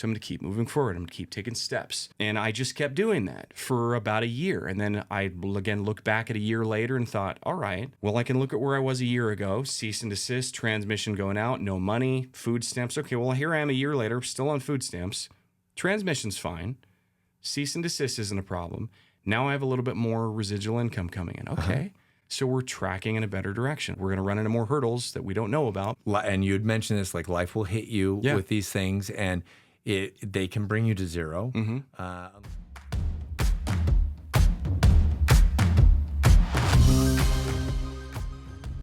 So I'm going to keep moving forward. I'm going to keep taking steps. And I just kept doing that for about a year. And then I, again, looked back at a year later and thought, all right, well, I can look at where I was a year ago, cease and desist, transmission going out, no money, food stamps. Okay, well, here I am a year later, still on food stamps. Transmission's fine. Cease and desist isn't a problem. Now I have a little bit more residual income coming in. Okay. So we're tracking in a better direction. We're going to run into more hurdles that we don't know about. And you had mentioned this, like life will hit you with these things, and they can bring you to zero.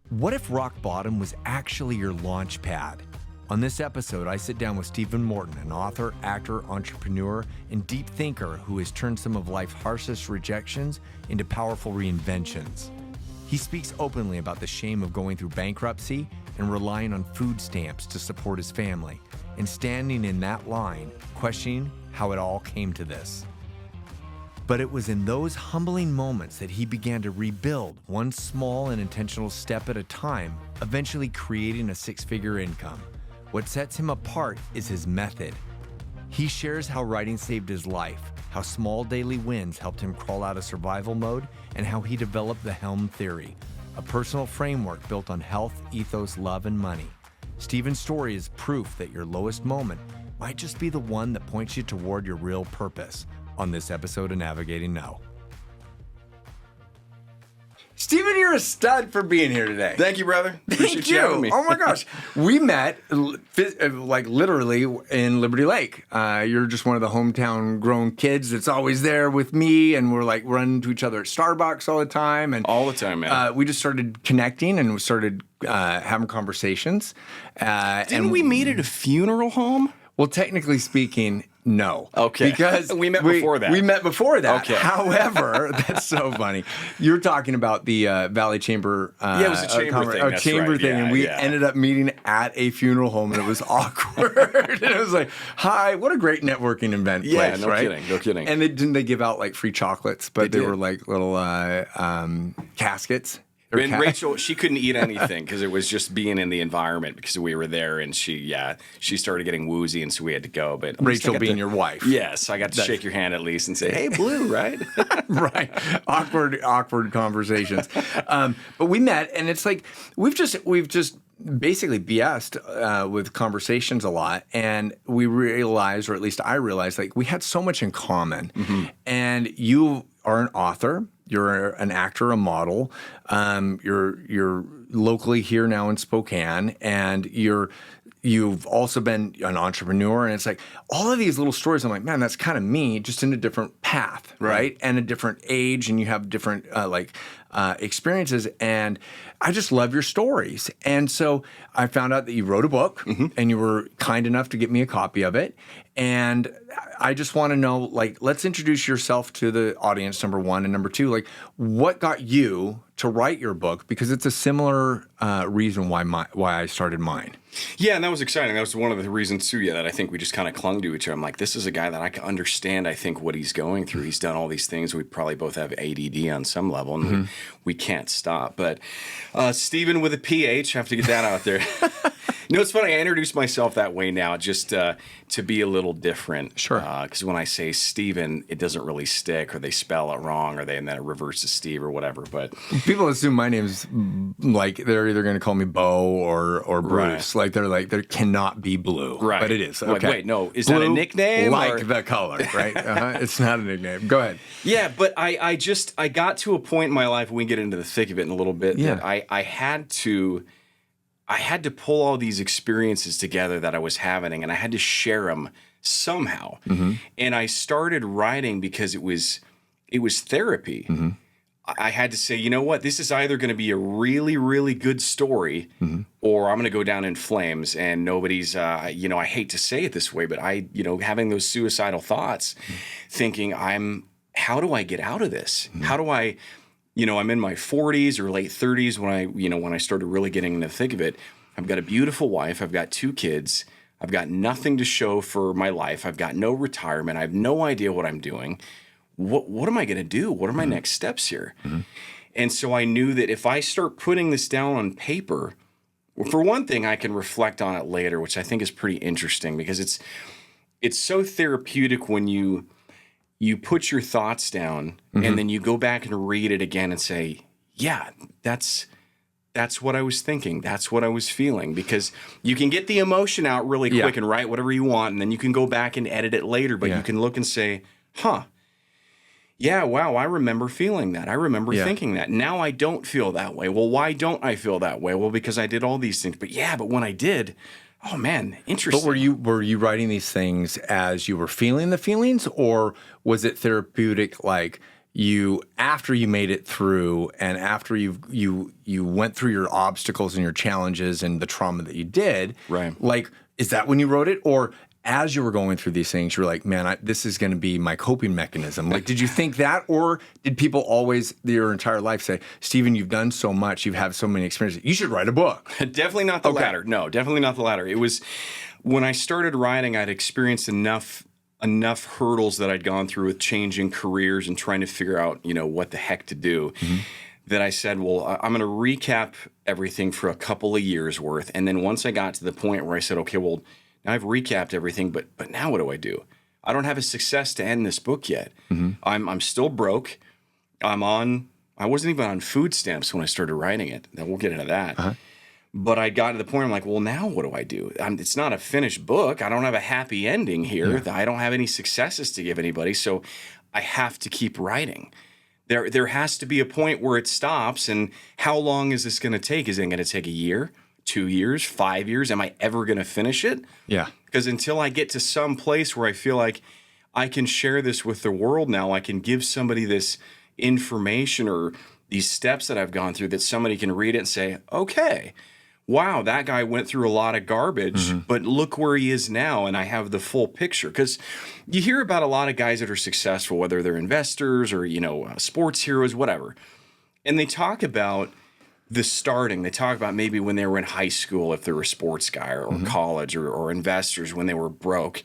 What if rock bottom was actually your launch pad? On this episode, I sit down with Stephen Morton, an author, actor, entrepreneur, and deep thinker who has turned some of life's harshest rejections into powerful reinventions. He speaks openly about the shame of going through bankruptcy and relying on food stamps to support his family, and standing in that line, questioning how it all came to this. But it was in those humbling moments that he began to rebuild one small and intentional step at a time, eventually creating a six-figure income. What sets him apart is his method. He shares how writing saved his life, how small daily wins helped him crawl out of survival mode, and how he developed the Helm Theory, a personal framework built on health, ethos, love, and money. Stephen's story is proof that your lowest moment might just be the one that points you toward your real purpose. On this episode of Navigating Now. Stephen, you're a stud for being here today. Thank you, brother. Thank you. Oh my gosh. We met like literally in Liberty Lake. You're just one of the hometown grown kids that's always there with me, and we're like running to each other at Starbucks all the time. And all the time, man. We just started connecting and we started having conversations. Didn't we meet at a funeral home? Well, technically speaking, no. Okay. Because we met before that. We met before that. Okay. However, that's so funny. You're talking about the Valley Chamber. It was a chamber thing. That's chamber right. thing, and we ended up meeting at a funeral home, and it was awkward. And it was like, "Hi, what a great networking event place!" No right? kidding. No kidding. And didn't they give out like free chocolates? But they were like little caskets. And Rachel, she couldn't eat anything because it was just being in the environment because we were there, and she started getting woozy, and so we had to go. But Rachel being your wife. Yes, I got to shake your hand at least and say, "Hey, Blue," right? Right. Awkward conversations. But we met, and it's like we've just basically BS'd with conversations a lot, and we realized, or at least I realized, like we had so much in common. And you are an author. You're an actor, a model. You're locally here now in Spokane, and you've also been an entrepreneur. And it's like all of these little stories. I'm like, man, that's kind of me, just in a different path, right? And a different age, and you have different experiences. And I just love your stories. And so I found out that you wrote a book, and you were kind enough to get me a copy of it. And I just want to know, like, let's introduce yourself to the audience, number one. And number two, like, what got you to write your book? Because it's a similar reason why I started mine. Yeah, and that was exciting. That was one of the reasons, too, that I think we just kind of clung to each other. I'm like, this is a guy that I can understand, I think, what he's going through. He's done all these things. We probably both have ADD on some level, and we can't stop. But Stephen with a PH, have to get that out there. No, it's funny. I introduce myself that way now just to be a little different. Sure. Because when I say Stephen, it doesn't really stick, or they spell it wrong, and then it reverts to Steve or whatever. But people assume my name's like they're either going to call me Bo or Bruce. Like they're like there cannot be Blue. Right. But it is. Okay. Wait, no. Is Blue, that a nickname? Like the color, right? It's not a nickname. Go ahead. Yeah, but I got to a point in my life, we can get into the thick of it in a little bit, that I had to pull all these experiences together that I was having, and I had to share them somehow. And I started writing because it was therapy. I had to say, you know what, this is either going to be a really, really good story, or I'm going to go down in flames. And nobody's, I hate to say it this way, but having those suicidal thoughts, thinking how do I get out of this? How do I, I'm in my 40s or late 30s when I started really getting in the thick of it. I've got a beautiful wife. I've got 2 kids. I've got nothing to show for my life. I've got no retirement. I have no idea what I'm doing. What am I going to do? What are my next steps here? And so I knew that if I start putting this down on paper, well, for one thing, I can reflect on it later, which I think is pretty interesting because it's so therapeutic when you put your thoughts down and then you go back and read it again and say, yeah, that's what I was thinking. That's what I was feeling, because you can get the emotion out really quick and write whatever you want. And then you can go back and edit it later, but you can look and say, huh, yeah, wow, I remember feeling that. I remember thinking that. Now I don't feel that way. Well, why don't I feel that way? Well, because I did all these things. But when I did, oh man, interesting. But were you writing these things as you were feeling the feelings, or was it therapeutic, like after you made it through and after you went through your obstacles and your challenges and the trauma that you did? Right. Like, is that when you wrote it, or as you were going through these things, you were like, man, this is going to be my coping mechanism? Like, did you think that, or did people always, your entire life, say, Stephen, you've done so much, you've had so many experiences, you should write a book? Definitely not the latter. No, definitely not the latter. It was when I started writing, I'd experienced enough hurdles that I'd gone through with changing careers and trying to figure out, what the heck to do, that I said, well, I'm going to recap everything for a couple of years worth. And then once I got to the point where I said, okay, well, now I've recapped everything, but now what do? I don't have a success to end this book yet. I'm still broke. I wasn't even on food stamps when I started writing it. Then we'll get into that. But I got to the point, I'm like, well, now what do? It's not a finished book. I don't have a happy ending here. I don't have any successes to give anybody. So I have to keep writing. There has to be a point where it stops. And how long is this going to take? Is it going to take a year, 2 years, 5 years? Am I ever going to finish it? Yeah. Because until I get to some place where I feel like I can share this with the world now, I can give somebody this information or these steps that I've gone through, that somebody can read it and say, okay, wow, that guy went through a lot of garbage, but look where he is now, and I have the full picture. Because you hear about a lot of guys that are successful, whether they're investors or, sports heroes, whatever. And they talk about the starting. They talk about maybe when they were in high school, if they were a sports guy, or college, or investors when they were broke.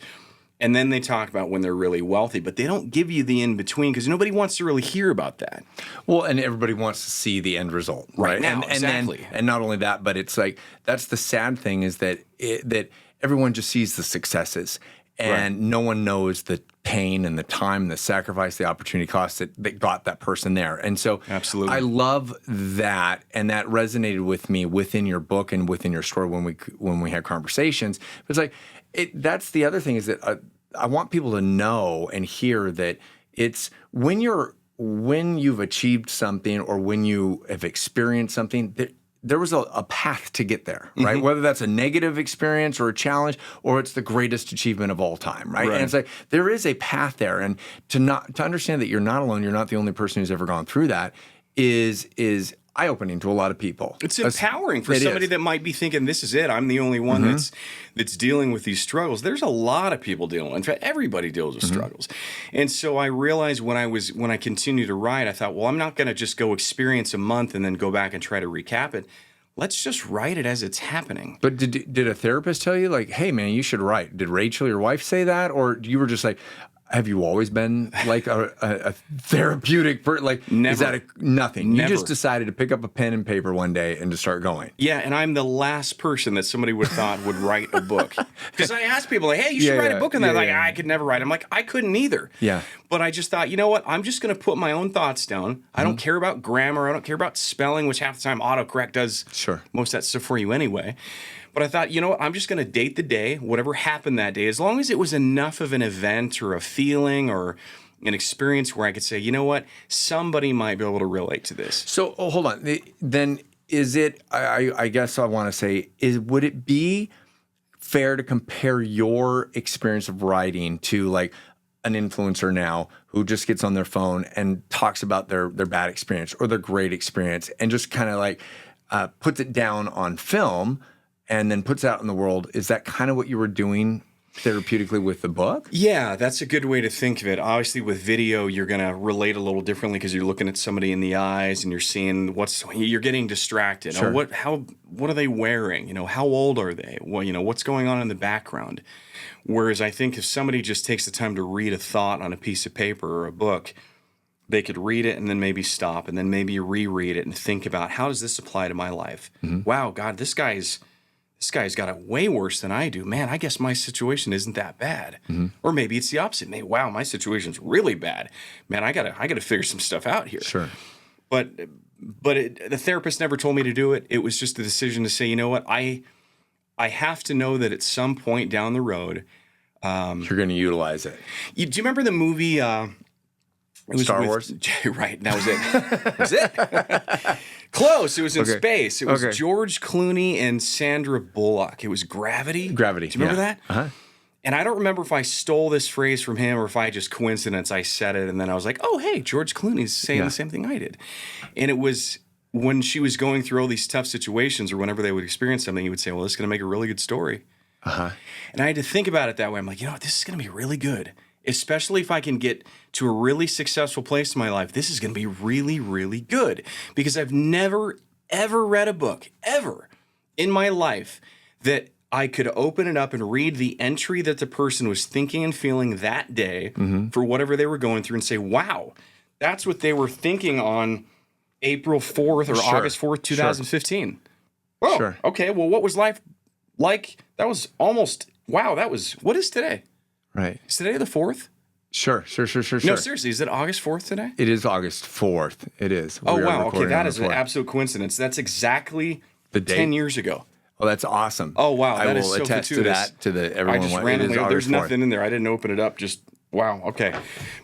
And then they talk about when they're really wealthy, but they don't give you the in-between, because nobody wants to really hear about that. Well, and everybody wants to see the end result, right? Now, exactly. And not only that, but it's like, that's the sad thing, is that that everyone just sees the successes, and no one knows the pain and the time, the sacrifice, the opportunity cost that got that person there. And so absolutely, I love that, and that resonated with me within your book and within your story when we had conversations. It's like, that's the other thing, is that I want people to know and hear that it's when you've achieved something, or when you have experienced something, there was a path to get there, right? Whether that's a negative experience or a challenge, or it's the greatest achievement of all time, right? And it's like, there is a path there, and to understand that you're not alone, you're not the only person who's ever gone through that, is eye-opening to a lot of people. It's empowering for somebody that might be thinking, this is it, I'm the only one that's dealing with these struggles. There's a lot of people dealing. In fact, everybody deals with struggles. And so I realized when I continued to write, I thought, well, I'm not going to just go experience a month and then go back and try to recap it. Let's just write it as it's happening. But did a therapist tell you, like, hey, man, you should write? Did Rachel, your wife, say that? Or you were just like, have you always been like a therapeutic person? Like, never. Is that nothing? Never. You just decided to pick up a pen and paper one day and to start going. Yeah, and I'm the last person that somebody would have thought would write a book. Because I asked people, like, hey, you should write a book on that. I could never write. I'm like, I couldn't either. Yeah. But I just thought, you know what? I'm just going to put my own thoughts down. I don't care about grammar. I don't care about spelling, which half the time autocorrect does most of that stuff for you anyway. But I thought, you know what? I'm just going to date the day, whatever happened that day, as long as it was enough of an event or a feeling or an experience where I could say, you know what? Somebody might be able to relate to this. So, hold on. Then is it, I guess I want to say, would it be fair to compare your experience of writing to, like, an influencer now who just gets on their phone and talks about their bad experience or their great experience, and just kind of like puts it down on film and then puts it out in the world? Is that kind of what you were doing therapeutically with the book? Yeah, that's a good way to think of it. Obviously, with video, you're going to relate a little differently because you're looking at somebody in the eyes and you're seeing you're getting distracted. Sure. What are they wearing? How old are they? Well, what's going on in the background? Whereas I think if somebody just takes the time to read a thought on a piece of paper or a book, they could read it and then maybe stop and then maybe reread it and think about, how does this apply to my life? Wow, God, this guy's this guy's got it way worse than I do. Man, I guess my situation isn't that bad. Or maybe it's the opposite. Maybe, wow, my situation's really bad. Man, I gotta figure some stuff out here. Sure. But the therapist never told me to do it. It was just a decision to say, you know what, I have to know that at some point down the road, you're going to utilize it. Do you remember the movie? It was Star Wars? Right, that was it. That was it. Close. It was in space. It was George Clooney and Sandra Bullock. It was Gravity. Gravity. Do you remember that? Uh-huh. And I don't remember if I stole this phrase from him or if I just coincidence I said it and then I was like, oh, hey, George Clooney's saying the same thing I did. And it was when she was going through all these tough situations or whenever they would experience something, he would say, well, this is going to make a really good story. And I had to think about it that way. I'm like, you know what, this is going to be really good. Especially if I can get to a really successful place in my life, this is going to be really, really good. Because I've never, ever read a book, ever, in my life that I could open it up and read the entry that the person was thinking and feeling that day for whatever they were going through and say, wow, that's what they were thinking on April 4th or August 4th, 2015. Well, okay, well, what was life like? That was almost, wow, that was, what is today? Right. Is today the 4th? Sure. No, seriously, is it August 4th today? It is August 4th. It is. Oh, wow. Okay, that is an absolute coincidence. That's exactly the date. 10 years ago. Oh, that's awesome. Oh, wow. I will attest to that to the everyone. I just randomly, there's nothing in there. I didn't open it up. Just, wow. Okay.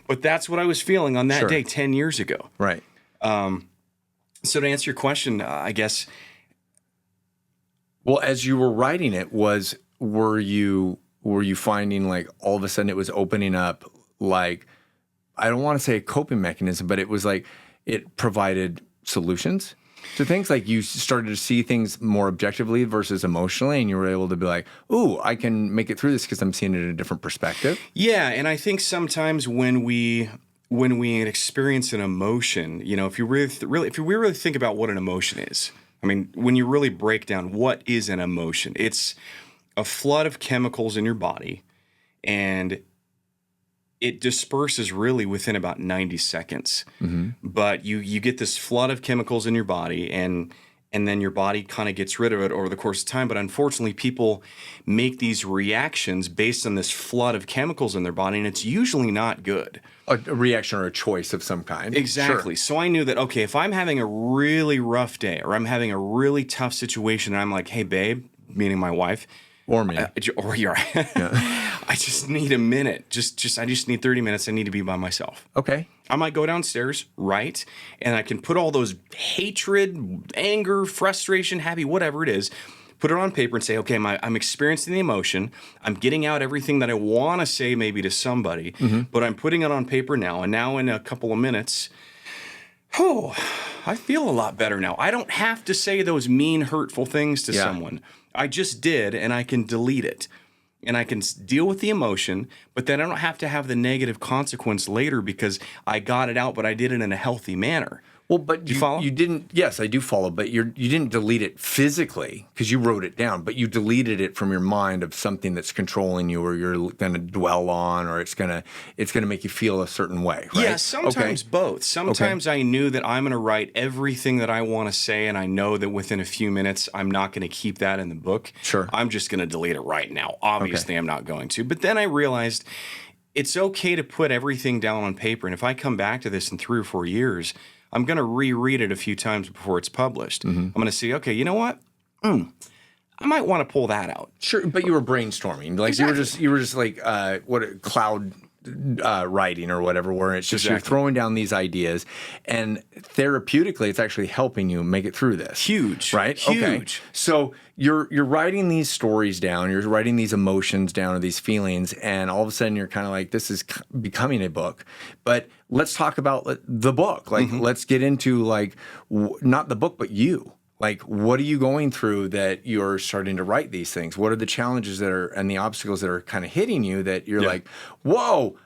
But that's what I was feeling on that day 10 years ago. Right. So to answer your question, I guess. Well, as you were writing it, were you finding like all of a sudden it was opening up, like, I don't want to say a coping mechanism, but it was like it provided solutions to things? Like you started to see things more objectively versus emotionally, and you were able to be like, ooh, I can make it through this because I'm seeing it in a different perspective. Yeah, and I think sometimes when we experience an emotion, you know, if we really think about what an emotion is, I mean, when you really break down what is an emotion, it's a flood of chemicals in your body, and it disperses really within about 90 seconds. But you get this flood of chemicals in your body, and then your body kind of gets rid of it over the course of time. But unfortunately, people make these reactions based on this flood of chemicals in their body, and it's usually not good. A reaction or a choice of some kind. Exactly. Sure. So I knew that, okay, if I'm having a really rough day or I'm having a really tough situation, and I'm like, hey, babe, meaning my wife, or me. Or you're I just need a minute. I just need 30 minutes. I need to be by myself. Okay. I might go downstairs, right? And I can put all those hatred, anger, frustration, happy, whatever it is, put it on paper and say, okay, I'm experiencing the emotion. I'm getting out everything that I want to say maybe to somebody, but I'm putting it on paper now. And now in a couple of minutes, I feel a lot better now. I don't have to say those mean, hurtful things to someone. I just did, and I can delete it. And I can deal with the emotion, but then I don't have to have the negative consequence later because I got it out, but I did it in a healthy manner. Well, but you follow? You didn't. Yes, I do follow, but you didn't delete it physically because you wrote it down, but you deleted it from your mind of something that's controlling you, or you're going to dwell on, or it's going to make you feel a certain way. Right? Yeah, sometimes both. Sometimes I knew that I'm going to write everything that I want to say, and I know that within a few minutes I'm not going to keep that in the book. Sure, I'm just going to delete it right now. Obviously, I'm not going to. But then I realized it's okay to put everything down on paper, and if I come back to this in 3 or 4 years, I'm going to reread it a feat times before it's published. I'm going to see, okay, you know what? I might want to pull that out. Sure, but you were brainstorming. Like you were just like cloud writing or whatever, where it's just you're throwing down these ideas, and therapeutically, it's actually helping you make it through this. Huge, right? Huge. Okay. So you're writing these stories down, you're writing these emotions down or these feelings, and all of a sudden you're kind of like, this is becoming a book. But let's talk about the book. Like, let's get into like not the book, but you. Like, what are you going through that you're starting to write these things? What are the challenges and the obstacles that are kind of hitting you that you're like, whoa,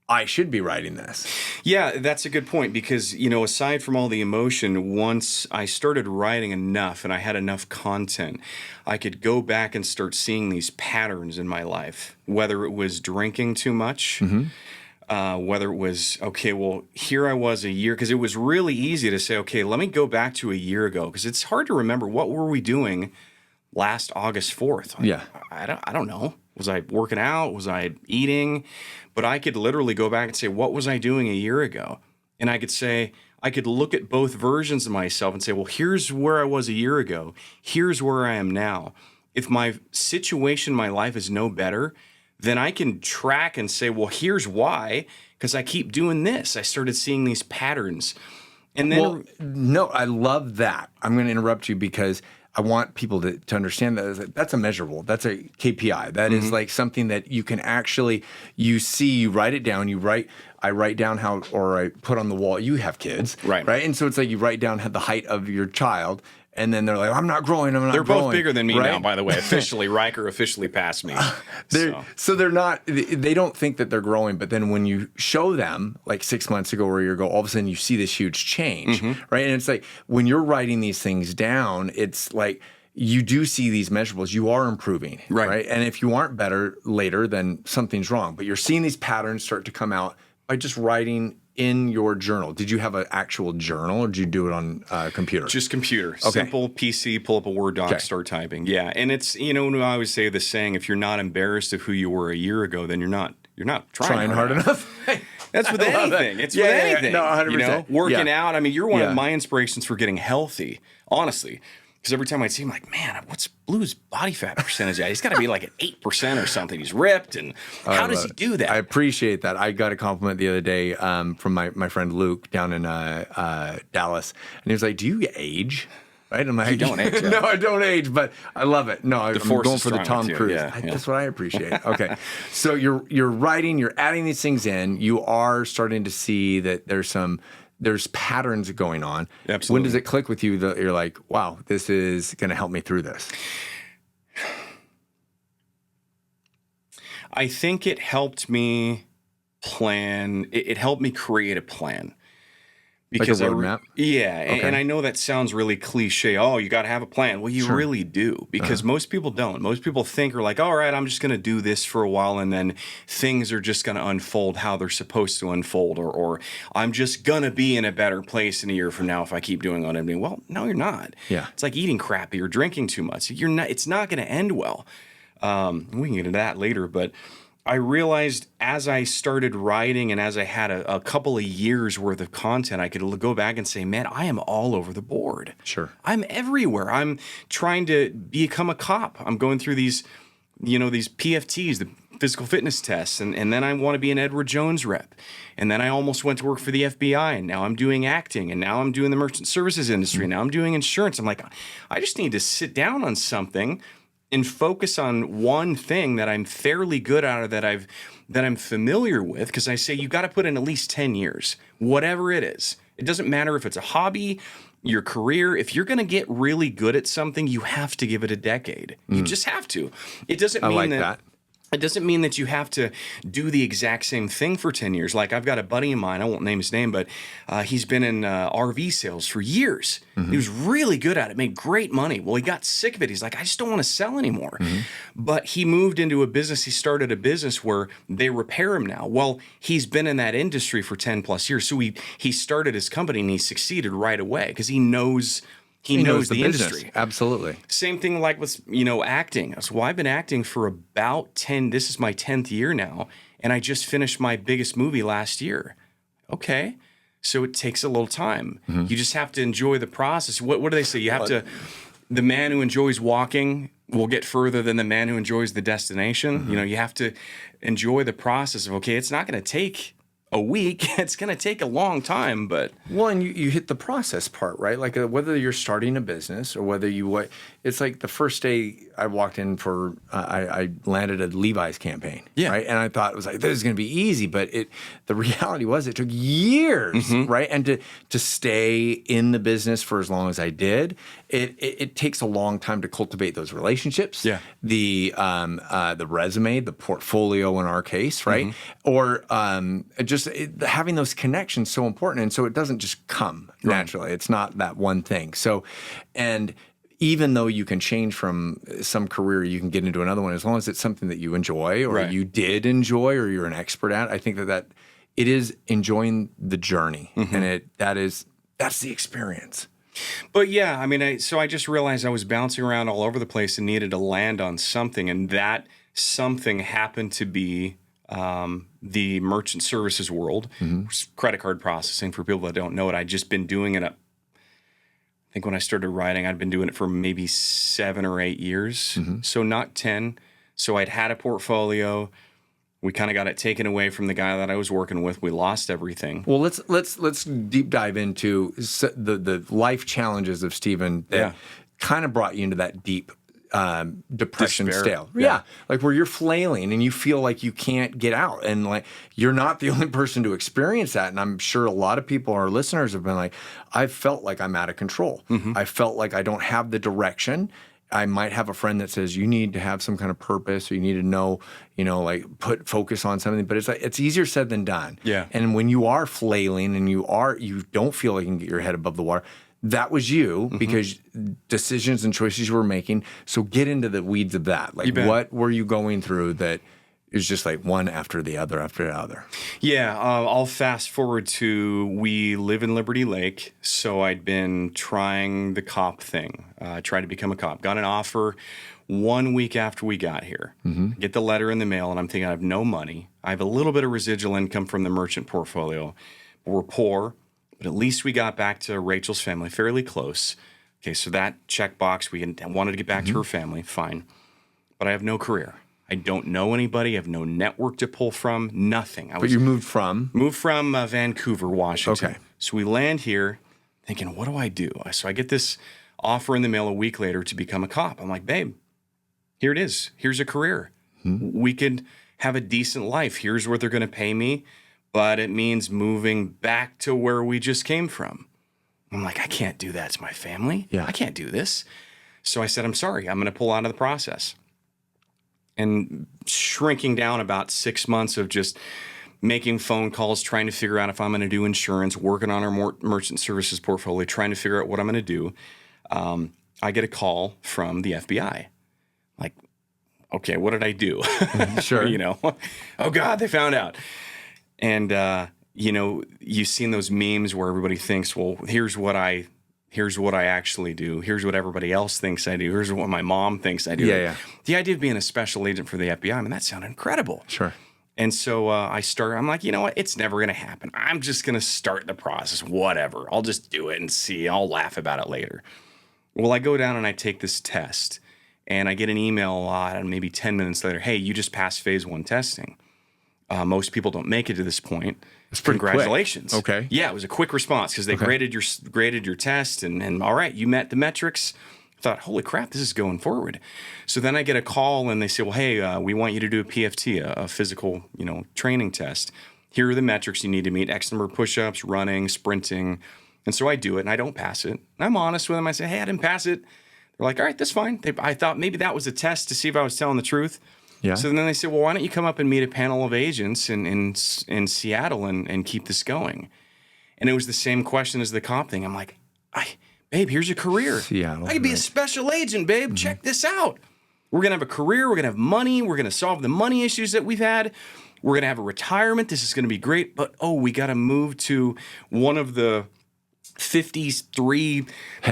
I should be writing this? Yeah, that's a good point because, you know, aside from all the emotion, once I started writing enough and I had enough content, I could go back and start seeing these patterns in my life, whether it was drinking too much, whether it was, okay, well, here I was a year, because it was really easy to say, okay, let me go back to a year ago, because it's hard to remember what were we doing last August 4th. I don't know. Was I working out? Was I eating? But I could literally go back and say, what was I doing a year ago? And I could look at both versions of myself and say, well, here's where I was a year ago. Here's where I am now. If my situation, my life is no better, then I can track and say, well, here's why, because I keep doing this. I started seeing these patterns. And then, no, I love that. I'm going to interrupt you because I want people to understand that that's a measurable. That's a KPI. That is like something that you can actually, you write it down. I write down or I put on the wall. You have kids, right? And so it's like you write down the height of your child. And then they're like, I'm not growing. They're both bigger than me now, by the way. Officially, Riker officially passed me. So they're not, they don't think that they're growing. But then when you show them, like 6 months ago where you go, all of a sudden you see this huge change, right? And it's like when you're writing these things down, it's like you do see these measurables. You are improving, right? And if you aren't better later, then something's wrong. But you're seeing these patterns start to come out by just writing in your journal. Did you have an actual journal or did you do it on a computer? Just computer. Okay. Simple PC, pull up a Word doc, start typing. Yeah. And it's, I always say the saying, if you're not embarrassed of who you were a year ago, then you're not trying hard enough. That's with anything. That. It's with anything. No, 100%. Working out. I mean, you're one of my inspirations for getting healthy, honestly. Because every time I'd see him, like, man, what's Blue's body fat percentage at? He's got to be like at 8% or something. He's ripped. And how does he do that? I appreciate that. I got a compliment the other day from my friend Luke down in Dallas. And he was like, do you age? Right? I'm like, you don't age. No, I don't age, but I love it. No, I'm going for the Tom Cruise. Yeah. That's what I appreciate. Okay. So you're writing, you're adding these things in. You are starting to see that there's patterns going on. Absolutely. When does it click with you that you're like, wow, this is going to help me through this? I think it helped me plan. It helped me create a plan. Because like a roadmap? And I know that sounds really cliche. Oh, you got to have a plan. Well, you really do, because most people don't. Most people think are like, all right, I'm just going to do this for a while, and then things are just going to unfold how they're supposed to unfold, or I'm just going to be in a better place in a year from now if I keep doing what I'm doing. Well, no, you're not. Yeah. It's like eating crappy or drinking too much. You're not. It's not going to end well. We can get into that later, but I realized as I started writing and as I had a couple of years worth of content, I could go back and say, man, I am all over the board. Sure. I'm everywhere. I'm trying to become a cop. I'm going through these PFTs, the physical fitness tests, and then I want to be an Edward Jones rep. And then I almost went to work for the FBI, and now I'm doing acting, and now I'm doing the merchant services industry, and now I'm doing insurance. I'm like, I just need to sit down on something and focus on one thing that I'm fairly good at or that I'm familiar with, because I say you got to put in at least 10 years, whatever it is. It doesn't matter if it's a hobby, your career. If you're going to get really good at something, you have to give it a decade. You just have to. It doesn't mean that. It doesn't mean that you have to do the exact same thing for 10 years. Like I've got a buddy of mine, I won't name his name, but he's been in RV sales for years. He was really good at it, made great money. Well, he got sick of it. He's like, I just don't want to sell anymore. But he moved into a business. He started a business where they repair him now. Well, he's been in that industry for 10 plus years. So he started his company and he succeeded right away because he knows the industry. Absolutely. Same thing like with, acting. So I've been acting for about this is my 10th year now, and I just finished my biggest movie last year. Okay. So it takes a little time. You just have to enjoy the process. What do they say? You have to, the man who enjoys walking will get further than the man who enjoys the destination. You have to enjoy the process of, okay, it's not going to take a week. It's going to take a long time, but... Well, and you hit the process part, right? Like whether you're starting a business or whether it's like the first day I walked in for, I landed a Levi's campaign, right? And I thought it was like, this is going to be easy, but the reality was it took years, right? And to stay in the business for as long as I did, it takes a long time to cultivate those relationships, the resume, the portfolio in our case, right? Or having those connections so important, and so it doesn't just come naturally. It's not that one thing. So, and even though you can change from some career, you can get into another one as long as it's something that you enjoy or you did enjoy or you're an expert at. I think that it is enjoying the journey, and that's the experience. But yeah, I mean, so I just realized I was bouncing around all over the place and needed to land on something. And that something happened to be the merchant services world, credit card processing. For people that don't know it, I'd just been doing it. I think when I started writing, I'd been doing it for maybe 7 or 8 years. So not 10. So I'd had a portfolio. We kind of got it taken away from the guy that I was working with. We lost everything. Well, let's deep dive into the life challenges of Stephen that kind of brought you into that deep depression Despair. state. Yeah, like where you're flailing and you feel like you can't get out, and like you're not the only person to experience that. And I'm sure a lot of people, our listeners, have been like, I felt like I'm out of control. I felt like I don't have the direction. I might have a friend that says you need to have some kind of purpose, or you need to know, like put focus on something. But it's easier said than done. Yeah. And when you are flailing and you don't feel like you can get your head above the water, that was you because decisions and choices you were making. So get into the weeds of that. Like what were you going through that is just like one after the other after the other? Yeah, I'll fast forward to we live in Liberty Lake, so I'd been trying the cop thing, tried to become a cop. Got an offer 1 week after we got here. Get the letter in the mail, and I'm thinking I have no money. I have a little bit of residual income from the merchant portfolio. We're poor, but at least we got back to Rachel's family fairly close. Okay, so that checkbox, we wanted to get back to her family, fine. But I have no career. I don't know anybody. I have no network to pull from, nothing. But you moved from? Moved from Vancouver, Washington. Okay. So we land here thinking, what do I do? So I get this offer in the mail a week later to become a cop. I'm like, babe, here it is. Here's a career. We could have a decent life. Here's what they're going to pay me, but it means moving back to where we just came from. I'm like, I can't do that to my family. Yeah. I can't do this. So I said, I'm sorry. I'm going to pull out of the process. And shrinking down about 6 months of just making phone calls, trying to figure out if I'm going to do insurance, working on our merchant services portfolio, trying to figure out what I'm going to do. I get a call from the FBI. Like, okay, what did I do? Sure. Oh God, they found out. And, you've seen those memes where everybody thinks, well, here's what I actually do. Here's what everybody else thinks I do. Here's what my mom thinks I do. Yeah. The idea of being a special agent for the FBI, I mean, that sounded incredible. Sure. And so I'm like, you know what? It's never going to happen. I'm just going to start the process. Whatever. I'll just do it and see. I'll laugh about it later. Well, I go down and I take this test, and I get an email maybe 10 minutes later. Hey, you just passed phase 1 testing. Most people don't make it to this point. It's pretty Congratulations. Quick. Okay. Yeah, it was a quick response because they graded your test and all right, you met the metrics. I thought, holy crap, this is going forward. So then I get a call and they say, well, hey, we want you to do a PFT, a physical, training test. Here are the metrics you need to meet: X number of push-ups, running, sprinting. And so I do it and I don't pass it. I'm honest with them. I say, hey, I didn't pass it. They're like, all right, that's fine. I thought maybe that was a test to see if I was telling the truth. Yeah. So then they said, well, why don't you come up and meet a panel of agents in Seattle and keep this going? And it was the same question as the cop thing. I'm like, babe, here's a career. Seattle, I could be a special agent, babe. Check this out. We're going to have a career. We're going to have money. We're going to solve the money issues that we've had. We're going to have a retirement. This is going to be great. But, we got to move to one of the 53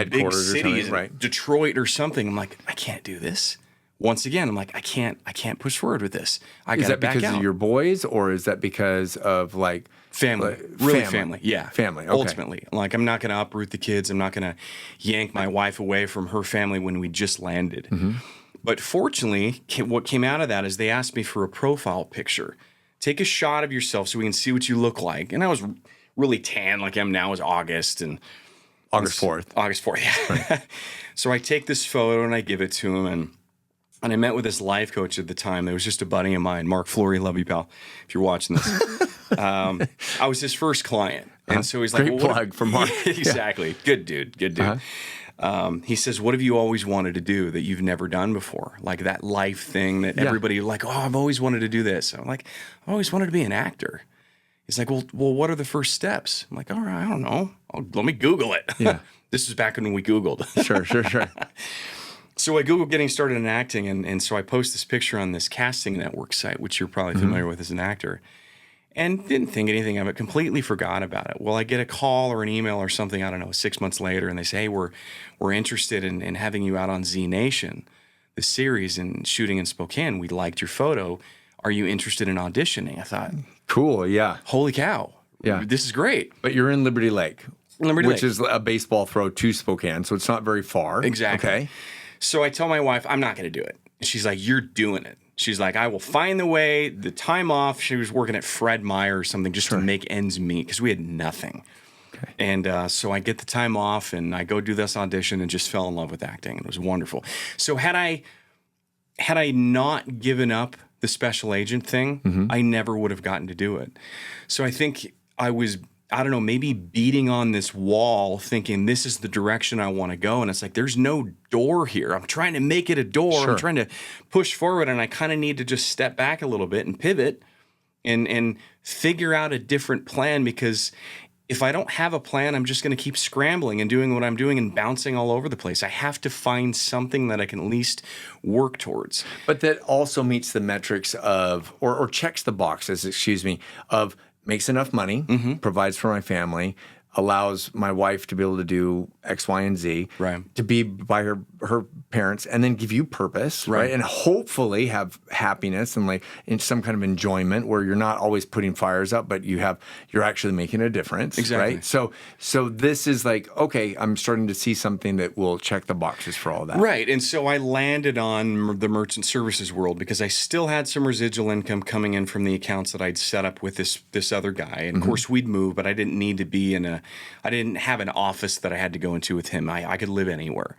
big cities, right? Detroit or something. I'm like, I can't do this. Once again, I'm like, I can't push forward with this. I got to back out. Is that because of your boys, or is that because of like family? Family. Yeah. Family. Okay. Ultimately, like, I'm not going to uproot the kids. I'm not going to yank my wife away from her family when we just landed. But fortunately, what came out of that is they asked me for a profile picture. Take a shot of yourself so we can see what you look like. And I was really tan, like I am now. It was August 4th. August 4th. Yeah. Right. So I take this photo and I give it to him, and I met with this life coach at the time. It was just a buddy of mine, Mark Flory. Love you, pal, if you're watching this. I was his first client. And so he's like, great plug for Mark. Exactly. Good dude. He says, what have you always wanted to do that you've never done before? Like that life thing that everybody like, I've always wanted to do this. I'm like, I've always wanted to be an actor. He's like, well, what are the first steps? I'm like, all right, I don't know. Let me Google it. Yeah. This was back when we Googled. Sure. So I Googled getting started in acting, and so I post this picture on this casting network site, which you're probably familiar with as an actor. and didn't think anything of it, completely forgot about it. Well, I get a call or an email or something, I don't know, 6 months later, and they say, hey, we're interested in having you out on Z Nation, the series, and shooting in Spokane. We liked your photo. Are you interested in auditioning? I thought, cool, yeah. holy cow, this is great. But you're in Liberty Lake, which Lake. Is a baseball throw to Spokane, so it's not very far. Exactly. Okay. So I tell my wife, I'm not going to do it. She's like, you're doing it. She's like, I will find the way, the time off. She was working at Fred Meyer or something just to make ends meet because we had nothing. Okay. And so I get the time off and I go do this audition and just fell in love with acting. It was wonderful. So had I not given up the special agent thing, I never would have gotten to do it. So I think I was, I don't know, maybe beating on this wall thinking this is the direction I want to go. And it's like, there's no door here. I'm trying to make it a door. I'm trying to push forward. And I kind of need to just step back a little bit and pivot and figure out a different plan, because if I don't have a plan, I'm just going to keep scrambling and doing what I'm doing and bouncing all over the place. I have to find something that I can at least work towards. But that also meets the metrics of, or checks the boxes, of makes enough money, provides for my family, allows my wife to be able to do X, Y, and Z, to be by her parents, and then give you purpose, right? And hopefully have happiness and like in some kind of enjoyment where you're not always putting fires up, but you're actually making a difference, right? So this is like, okay, I'm starting to see something that will check the boxes for all that. Right, and so I landed on the merchant services world because I still had some residual income coming in from the accounts that I'd set up with this other guy. And of course we'd move, but I didn't need to be I didn't have an office that I had to go into with him. I could live anywhere.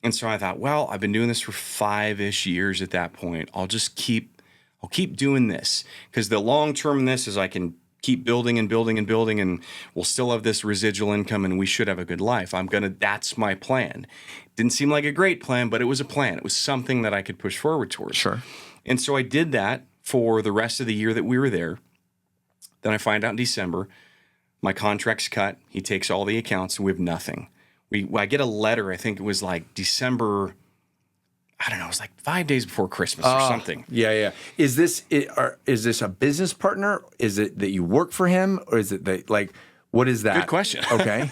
And so I thought, well, I've been doing this for 5-ish years at that point. I'll keep doing this, because the long term in this is I can keep building and building and building, and we'll still have this residual income and we should have a good life. That's my plan. Didn't seem like a great plan, but it was a plan. It was something that I could push forward towards. Sure. And so I did that for the rest of the year that we were there. Then I find out in December, my contract's cut. He takes all the accounts and we have nothing. I get a letter, I think it was like December, I don't know, it was like 5 days before Christmas or something. Yeah. Is this a business partner? Is it that you work for him? Or is it that, like, what is that? Good question. Okay.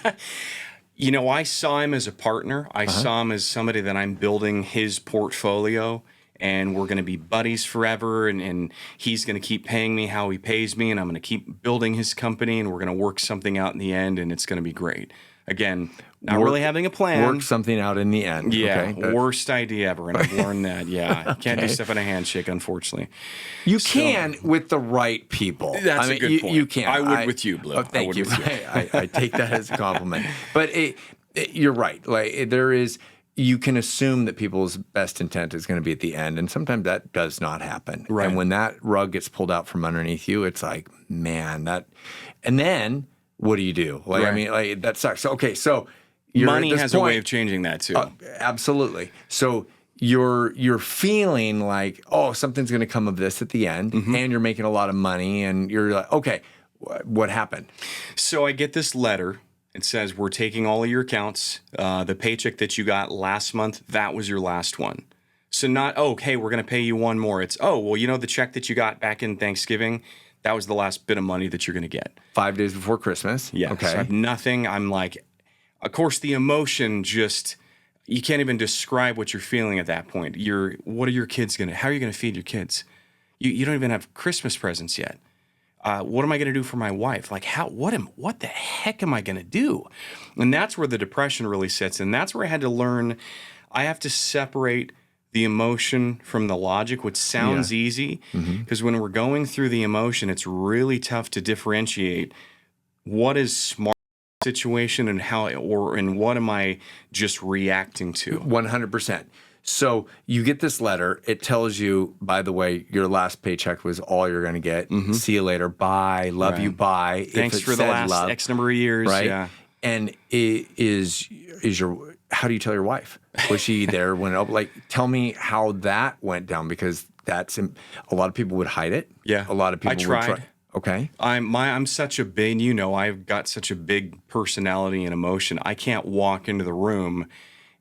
I saw him as a partner. I saw him as somebody that I'm building his portfolio, and we're going to be buddies forever, and he's going to keep paying me how he pays me, and I'm going to keep building his company, and we're going to work something out in the end, and it's going to be great. Again, not really having a plan. Work something out in the end. Yeah, okay. Worst idea ever, and I've learned that. Yeah, you can't do stuff in a handshake, unfortunately. You can with the right people. That's a good point. You can. I would with you, Blue. Oh, thank you. I take that as a compliment. But you're right. Like there is. You can assume that people's best intent is going to be at the end, and sometimes that does not happen. Right. And when that rug gets pulled out from underneath you, it's like, man, that. And then what do you do? Like, I mean, like that sucks. So, okay, so money has a way of changing that too. Absolutely. So you're feeling like, oh, something's going to come of this at the end, and you're making a lot of money, and you're like, okay, what happened? So I get this letter. It says, we're taking all of your accounts. The paycheck that you got last month, that was your last one. So not, hey, we're going to pay you one more. It's, the check that you got back in Thanksgiving, that was the last bit of money that you're going to get. 5 days before Christmas. Yeah. Okay. So I have nothing. I'm like, of course, the emotion just, you can't even describe what you're feeling at that point. What are your kids how are you going to feed your kids? You don't even have Christmas presents yet. What am I going to do for my wife? Like, what the heck am I going to do? And that's where the depression really sits. And that's where I had to learn, I have to separate the emotion from the logic, which sounds easy, because when we're going through the emotion, it's really tough to differentiate what is smart situation and and what am I just reacting to? 100%. So you get this letter. It tells you, by the way, your last paycheck was all you're going to get. See you later. Bye. Love you. Bye. Thanks for the last X number of years. Right. Yeah. And how do you tell your wife? Was she there when tell me how that went down, because a lot of people would hide it. Yeah. A lot of people would try. Okay. I'm such a big, I've got such a big personality and emotion. I can't walk into the room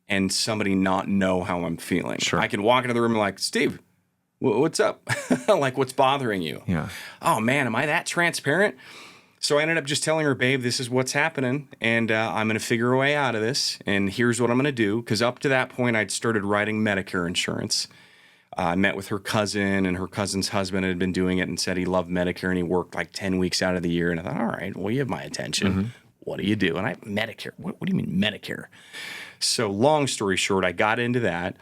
and somebody not know how I'm feeling. Sure. I can walk into the room and like, Steve, What's up? Like, what's bothering you? Yeah. Oh, man, am I that transparent? So I ended up just telling her, babe, this is what's happening, and I'm going to figure a way out of this, and here's what I'm going to do. Because up to that point, I'd started writing Medicare insurance. I met with her cousin, and her cousin's husband had been doing it and said he loved Medicare, and he worked like 10 weeks out of the year. And I thought, all right, well, you have my attention. Mm-hmm. What do you do? And Medicare. What do you mean Medicare? So long story short, I got into that.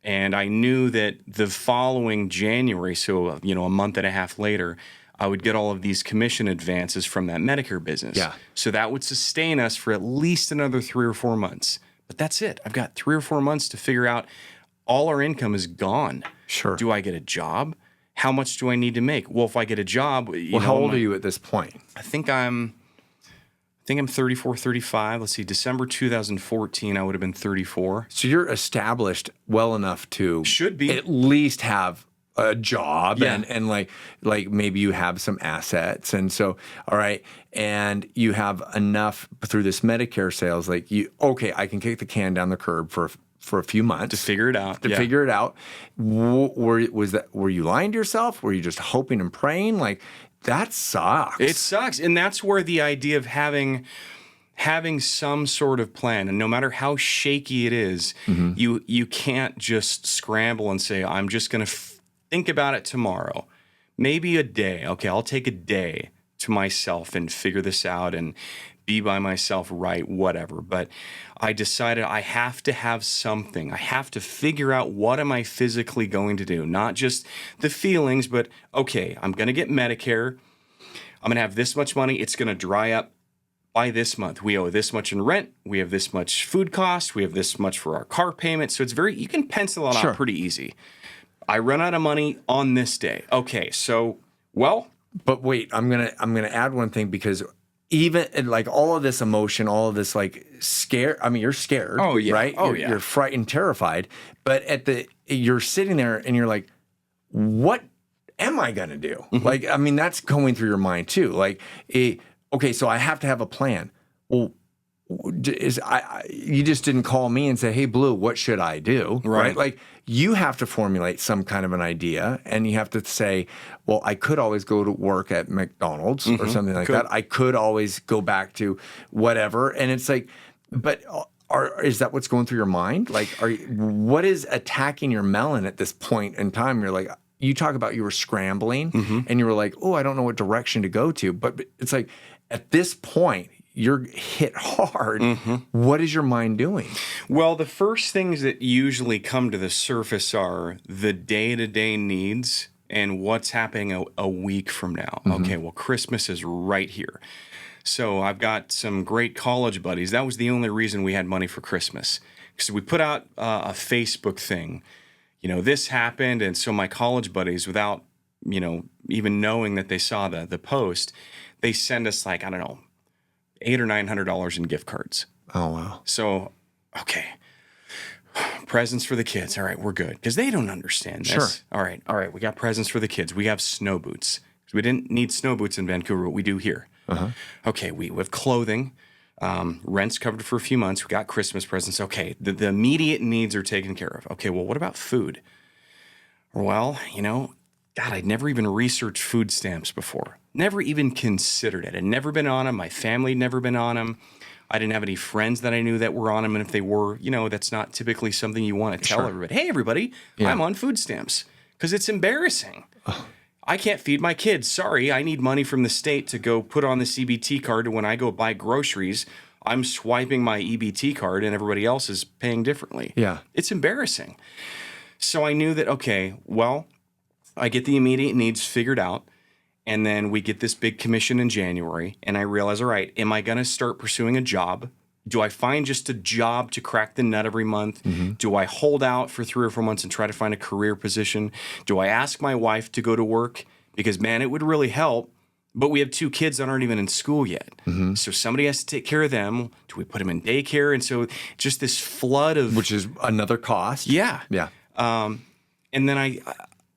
And I knew that the following January, so, a month and a half later, I would get all of these commission advances from that Medicare business. Yeah. So that would sustain us for at least another 3 or 4 months. But that's it. I've got 3 or 4 months to figure out all our income is gone. Sure. Do I get a job? How much do I need to make? Well, if I get a job, how old are you at this point? I think I'm 34, 35. Let's see, December 2014, I would have been 34. So you're established well enough to should be at least have a job and like maybe you have some assets. And so, all right. And you have enough through this Medicare sales, like I can kick the can down the curb for a few months to figure it out. Figure it out. Were you lying to yourself? Were you just hoping and praying? Like, that sucks. It sucks. And that's where the idea of having some sort of plan, and no matter how shaky it is, mm-hmm. you can't just scramble and say, I'm just going to think about it tomorrow. Maybe a day. Okay, I'll take a day to myself and figure this out and be by myself, right, whatever. But I decided I have to have something. I have to figure out what am I physically going to do, not just the feelings, but okay, I'm going to get Medicare. I'm going to have this much money. It's going to dry up by this month. We owe this much in rent. We have this much food costs. We have this much for our car payment. So you can pencil it out pretty easy. I run out of money on this day. Okay, so, well. But wait, I'm gonna add one thing, because even like all of this emotion, all of this like scare. I mean, you're scared. Oh yeah. Right. Oh You're frightened, terrified. But you're sitting there and you're like, what am I gonna do? Mm-hmm. Like, I mean, that's going through your mind too. Like, okay, so I have to have a plan. Well, you just didn't call me and say, hey, Blue, what should I do? Right? Like, you have to formulate some kind of an idea, and you have to say, well, I could always go to work at McDonald's mm-hmm. or something like that. I could always go back to whatever. And it's like, but is that what's going through your mind? Like, what is attacking your melon at this point in time? You're like, you talk about you were scrambling mm-hmm. and you were like, oh, I don't know what direction to go to. But it's like, at this point, you're hit hard. Mm-hmm. What is your mind doing? Well, the first things that usually come to the surface are the day-to-day needs and what's happening a week from now. Mm-hmm. Okay, well, Christmas is right here. So I've got some great college buddies. That was the only reason we had money for Christmas, because we put out a Facebook thing. This happened, and so my college buddies, without even knowing that they saw the post, they send us like, I don't know, $800 or $900 in gift cards. Oh, wow. So, okay. Presents for the kids. All right, we're good. Because they don't understand this. Sure. All right. We got presents for the kids. We have snow boots. We didn't need snow boots in Vancouver, but we do here. Uh-huh. Okay, we have clothing. Rent's covered for a few months. We got Christmas presents. Okay, the immediate needs are taken care of. Okay, well, what about food? Well, God, I'd never even researched food stamps before. Never even considered it. I'd never been on them. My family had never been on them. I didn't have any friends that I knew that were on them. And if they were, that's not typically something you want to tell everybody. Hey, everybody, I'm on food stamps. Because it's embarrassing. I can't feed my kids. Sorry, I need money from the state to go put on the CBT card. And when I go buy groceries, I'm swiping my EBT card and everybody else is paying differently. Yeah. It's embarrassing. So I knew that, okay, well, I get the immediate needs figured out. And then we get this big commission in January, and I realize, all right, am I going to start pursuing a job? Do I find just a job to crack the nut every month? Mm-hmm. Do I hold out for 3 or 4 months and try to find a career position? Do I ask my wife to go to work? Because, man, it would really help. But we have 2 kids that aren't even in school yet. Mm-hmm. So somebody has to take care of them. Do we put them in daycare? And so just this flood of... Which is another cost. Yeah. Yeah. And then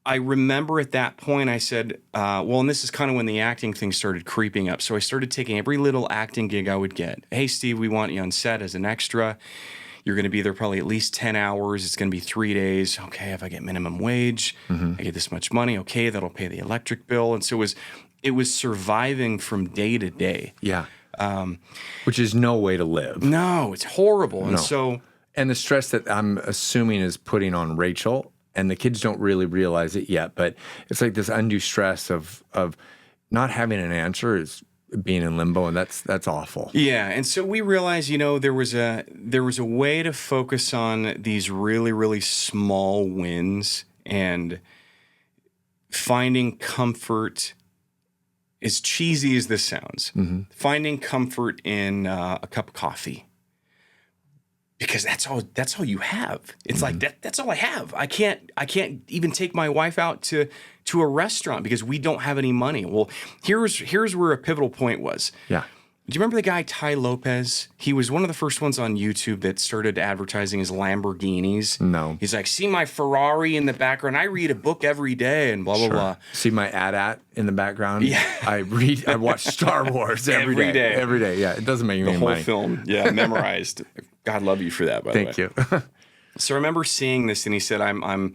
I remember at that point I said, and this is kind of when the acting thing started creeping up. So I started taking every little acting gig I would get. Hey, Steve, we want you on set as an extra. You're going to be there probably at least 10 hours. It's going to be 3 days. Okay, if I get minimum wage, I get this much money. Okay, that'll pay the electric bill. And so it was surviving from day to day. Yeah. Which is no way to live. No, it's horrible. No. And so... And the stress that I'm assuming is putting on Rachel, and the kids don't really realize it yet, but it's like this undue stress of not having an answer is being in limbo, and that's awful. Yeah, and so we realized, there was a way to focus on these really, really small wins and finding comfort, as cheesy as this sounds, finding comfort in a cup of coffee. Because that's all you have. It's like that's all I have. I can't even take my wife out to a restaurant because we don't have any money. Well, here's where a pivotal point was. Yeah. Do you remember the guy Ty Lopez? He was one of the first ones on YouTube that started advertising his Lamborghinis. No. He's like, see my Ferrari in the background. I read a book every day and blah blah blah. See my AT-AT in the background. Yeah. I watch Star Wars every day. Every day. Yeah. It doesn't make any money. The whole film. Yeah. Memorized. God love you for that, by the way. Thank you. So I remember seeing this, and he said, I'm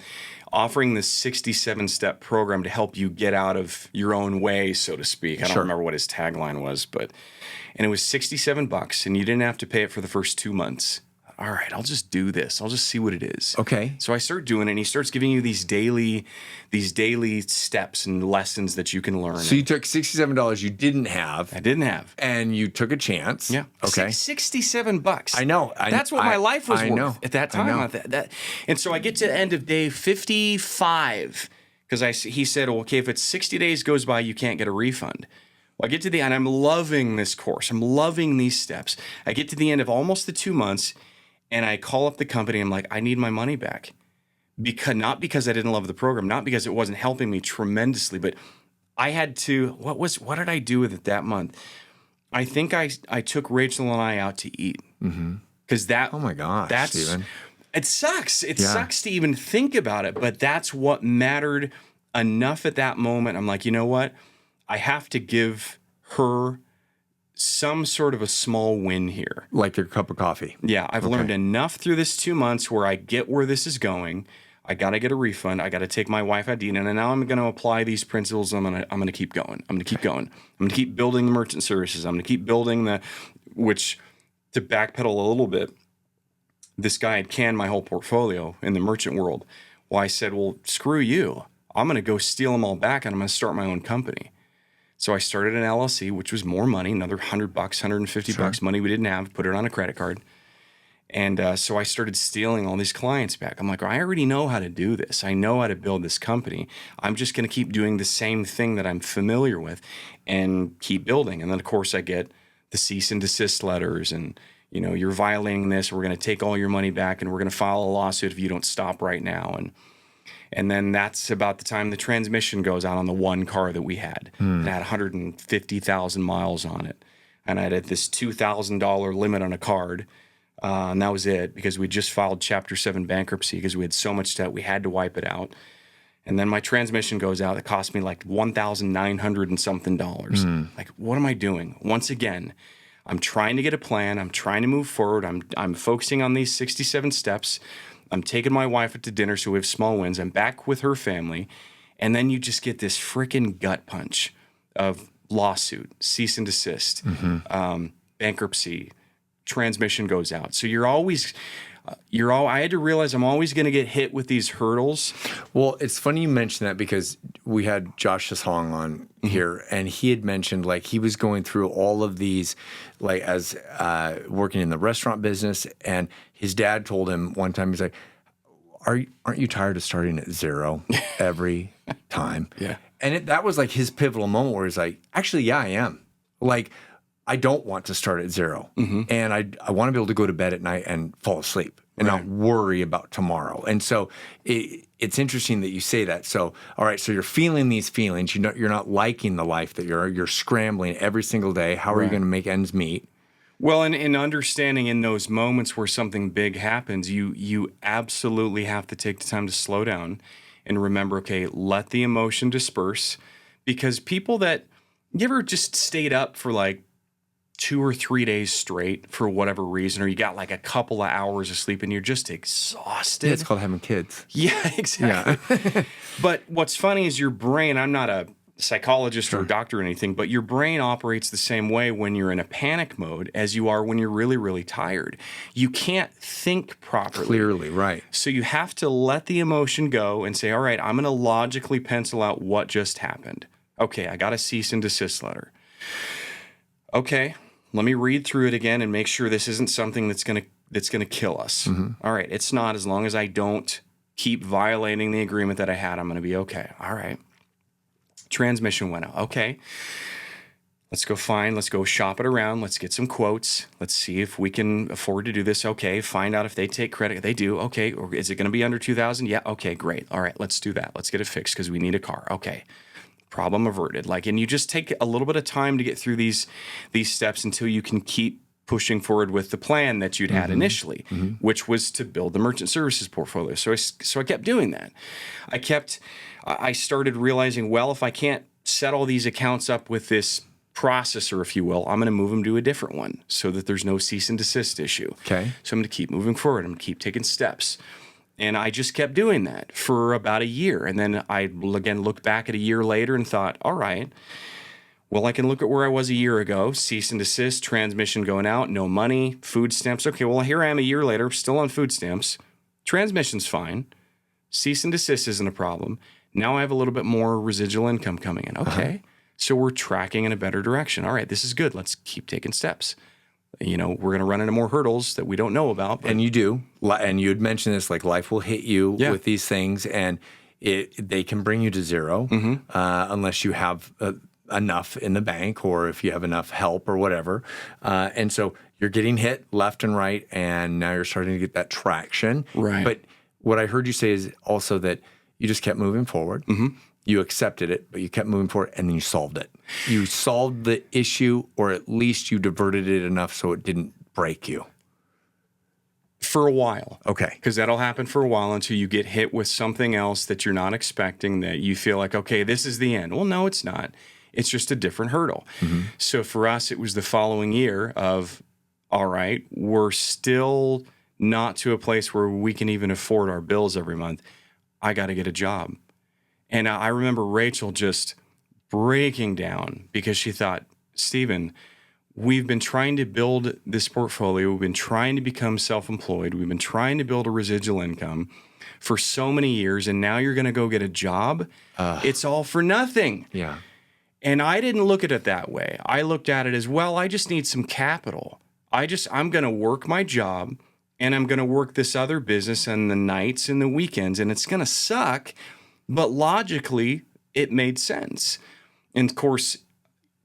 offering this 67-step program to help you get out of your own way, so to speak. I don't remember what his tagline was, and it was $67, and you didn't have to pay it for the first 2 months. All right, I'll just do this. I'll just see what it is. Okay. So I start doing it, and he starts giving you these daily steps and lessons that you can learn. So you took $67 you didn't have. I didn't have. And you took a chance. Yeah. Okay. $67. I know. That's what my life was worth at that time. I know. And so I get to the end of day 55 because he said, well, okay, if it's 60 days goes by, you can't get a refund. Well, I get to the end. I'm loving this course. I'm loving these steps. I get to the end of almost the 2 months, and I call up the company. I'm like, I need my money back. Not because I didn't love the program, not because it wasn't helping me tremendously, but I had to, what did I do with it that month? I think I took Rachel and I out to eat. Because that, oh my gosh, Steven. It sucks. It sucks to even think about it, but that's what mattered enough at that moment. I'm like, you know what? I have to give her some sort of a small win here. Like your cup of coffee. Yeah, I've learned enough through this 2 months where I get where this is going. I got to get a refund. I got to take my wife out dinner, and now I'm going to apply these principles. I'm going to keep going. I'm going to keep going. I'm going to keep building the merchant services. I'm going to keep building which to backpedal a little bit, this guy had canned my whole portfolio in the merchant world. Well, I said, well, screw you. I'm going to go steal them all back, and I'm going to start my own company. So I started an LLC, which was more money, another $100, $150 money we didn't have, put it on a credit card. And so I started stealing all these clients back. I'm like, I already know how to do this. I know how to build this company. I'm just going to keep doing the same thing that I'm familiar with and keep building. And then, of course, I get the cease and desist letters and, you're violating this. We're going to take all your money back and we're going to file a lawsuit if you don't stop right now. And then that's about the time the transmission goes out on the one car that we had. It had 150,000 miles on it. And I had this $2,000 limit on a card. And that was it because we just filed Chapter 7 bankruptcy because we had so much debt we had to wipe it out. And then my transmission goes out. It cost me like $1,900 and something dollars. Like, what am I doing? Once again, I'm trying to get a plan. I'm trying to move forward. I'm focusing on these 67 steps. I'm taking my wife out to dinner so we have small wins. I'm back with her family. And then you just get this freaking gut punch of lawsuit, cease and desist, bankruptcy, transmission goes out. So I had to realize I'm always going to get hit with these hurdles. Well, it's funny you mention that because we had Josh Hong on here, and he had mentioned like he was going through all of these, like as working in the restaurant business, and his dad told him one time, he's like, aren't you tired of starting at zero every time? Yeah. And that was like his pivotal moment where he's like, actually, yeah, I am. Like, I don't want to start at zero. And I want to be able to go to bed at night and fall asleep and not worry about tomorrow. And so it's interesting that you say that. So, all right, so you're feeling these feelings. You're not liking the life that you're scrambling every single day. How are you going to make ends meet? Well, and understanding in those moments where something big happens, you absolutely have to take the time to slow down and remember, okay, let the emotion disperse. Because people that, you ever just stayed up for like 2 or 3 days straight for whatever reason, or you got like a couple of hours of sleep and you're just exhausted. Yeah, it's called having kids. Yeah, exactly. Yeah. But what's funny is your brain, I'm not a psychologist or a doctor or anything, but your brain operates the same way when you're in a panic mode as you are when you're really, really tired. You can't think properly. Clearly, right. So you have to let the emotion go and say, all right, I'm going to logically pencil out what just happened. Okay, I got a cease and desist letter. Okay, let me read through it again and make sure this isn't something that's going to kill us. All right, it's not. As long as I don't keep violating the agreement that I had, I'm going to be okay. All right. Transmission went out. Okay. Let's go shop it around. Let's get some quotes. Let's see if we can afford to do this. Okay. Find out if they take credit. They do. Okay. Or is it going to be under 2,000? Yeah. Okay, great. All right. Let's do that. Let's get it fixed because we need a car. Okay. Problem averted. And you just take a little bit of time to get through these steps until you can keep pushing forward with the plan that you'd had initially, which was to build the merchant services portfolio. So I kept doing that. I started realizing, well, if I can't set all these accounts up with this processor, if you will, I'm going to move them to a different one so that there's no cease and desist issue. Okay. So I'm going to keep moving forward. I'm going to keep taking steps. And I just kept doing that for about a year. And then I, again, looked back at a year later and thought, all right, well, I can look at where I was a year ago, cease and desist, transmission going out, no money, food stamps. Okay, well, here I am a year later, still on food stamps. Transmission's fine. Cease and desist isn't a problem. Now I have a little bit more residual income coming in. Okay, so we're tracking in a better direction. All right, this is good. Let's keep taking steps. We're going to run into more hurdles that we don't know about. And you do. And you had mentioned this, life will hit you with these things, and they can bring you to zero unless you have enough in the bank or if you have enough help or whatever. And so you're getting hit left and right, and now you're starting to get that traction. Right. But what I heard you say is also that you just kept moving forward. You accepted it, but you kept moving forward, and then you solved it. You solved the issue, or at least you diverted it enough so it didn't break you. For a while. Okay. Because that'll happen for a while until you get hit with something else that you're not expecting, that you feel like, okay, this is the end. Well, no, it's not. It's just a different hurdle. So for us, it was the following year of, all right, we're still not to a place where we can even afford our bills every month. I got to get a job. And I remember Rachel just breaking down because she thought, Stephen, we've been trying to build this portfolio. We've been trying to become self-employed. We've been trying to build a residual income for so many years. And now you're going to go get a job. It's all for nothing. Yeah. And I didn't look at it that way. I looked at it as, well, I just need some capital. I'm going to work my job, and I'm going to work this other business on the nights and the weekends, and it's going to suck. But logically, it made sense. And of course,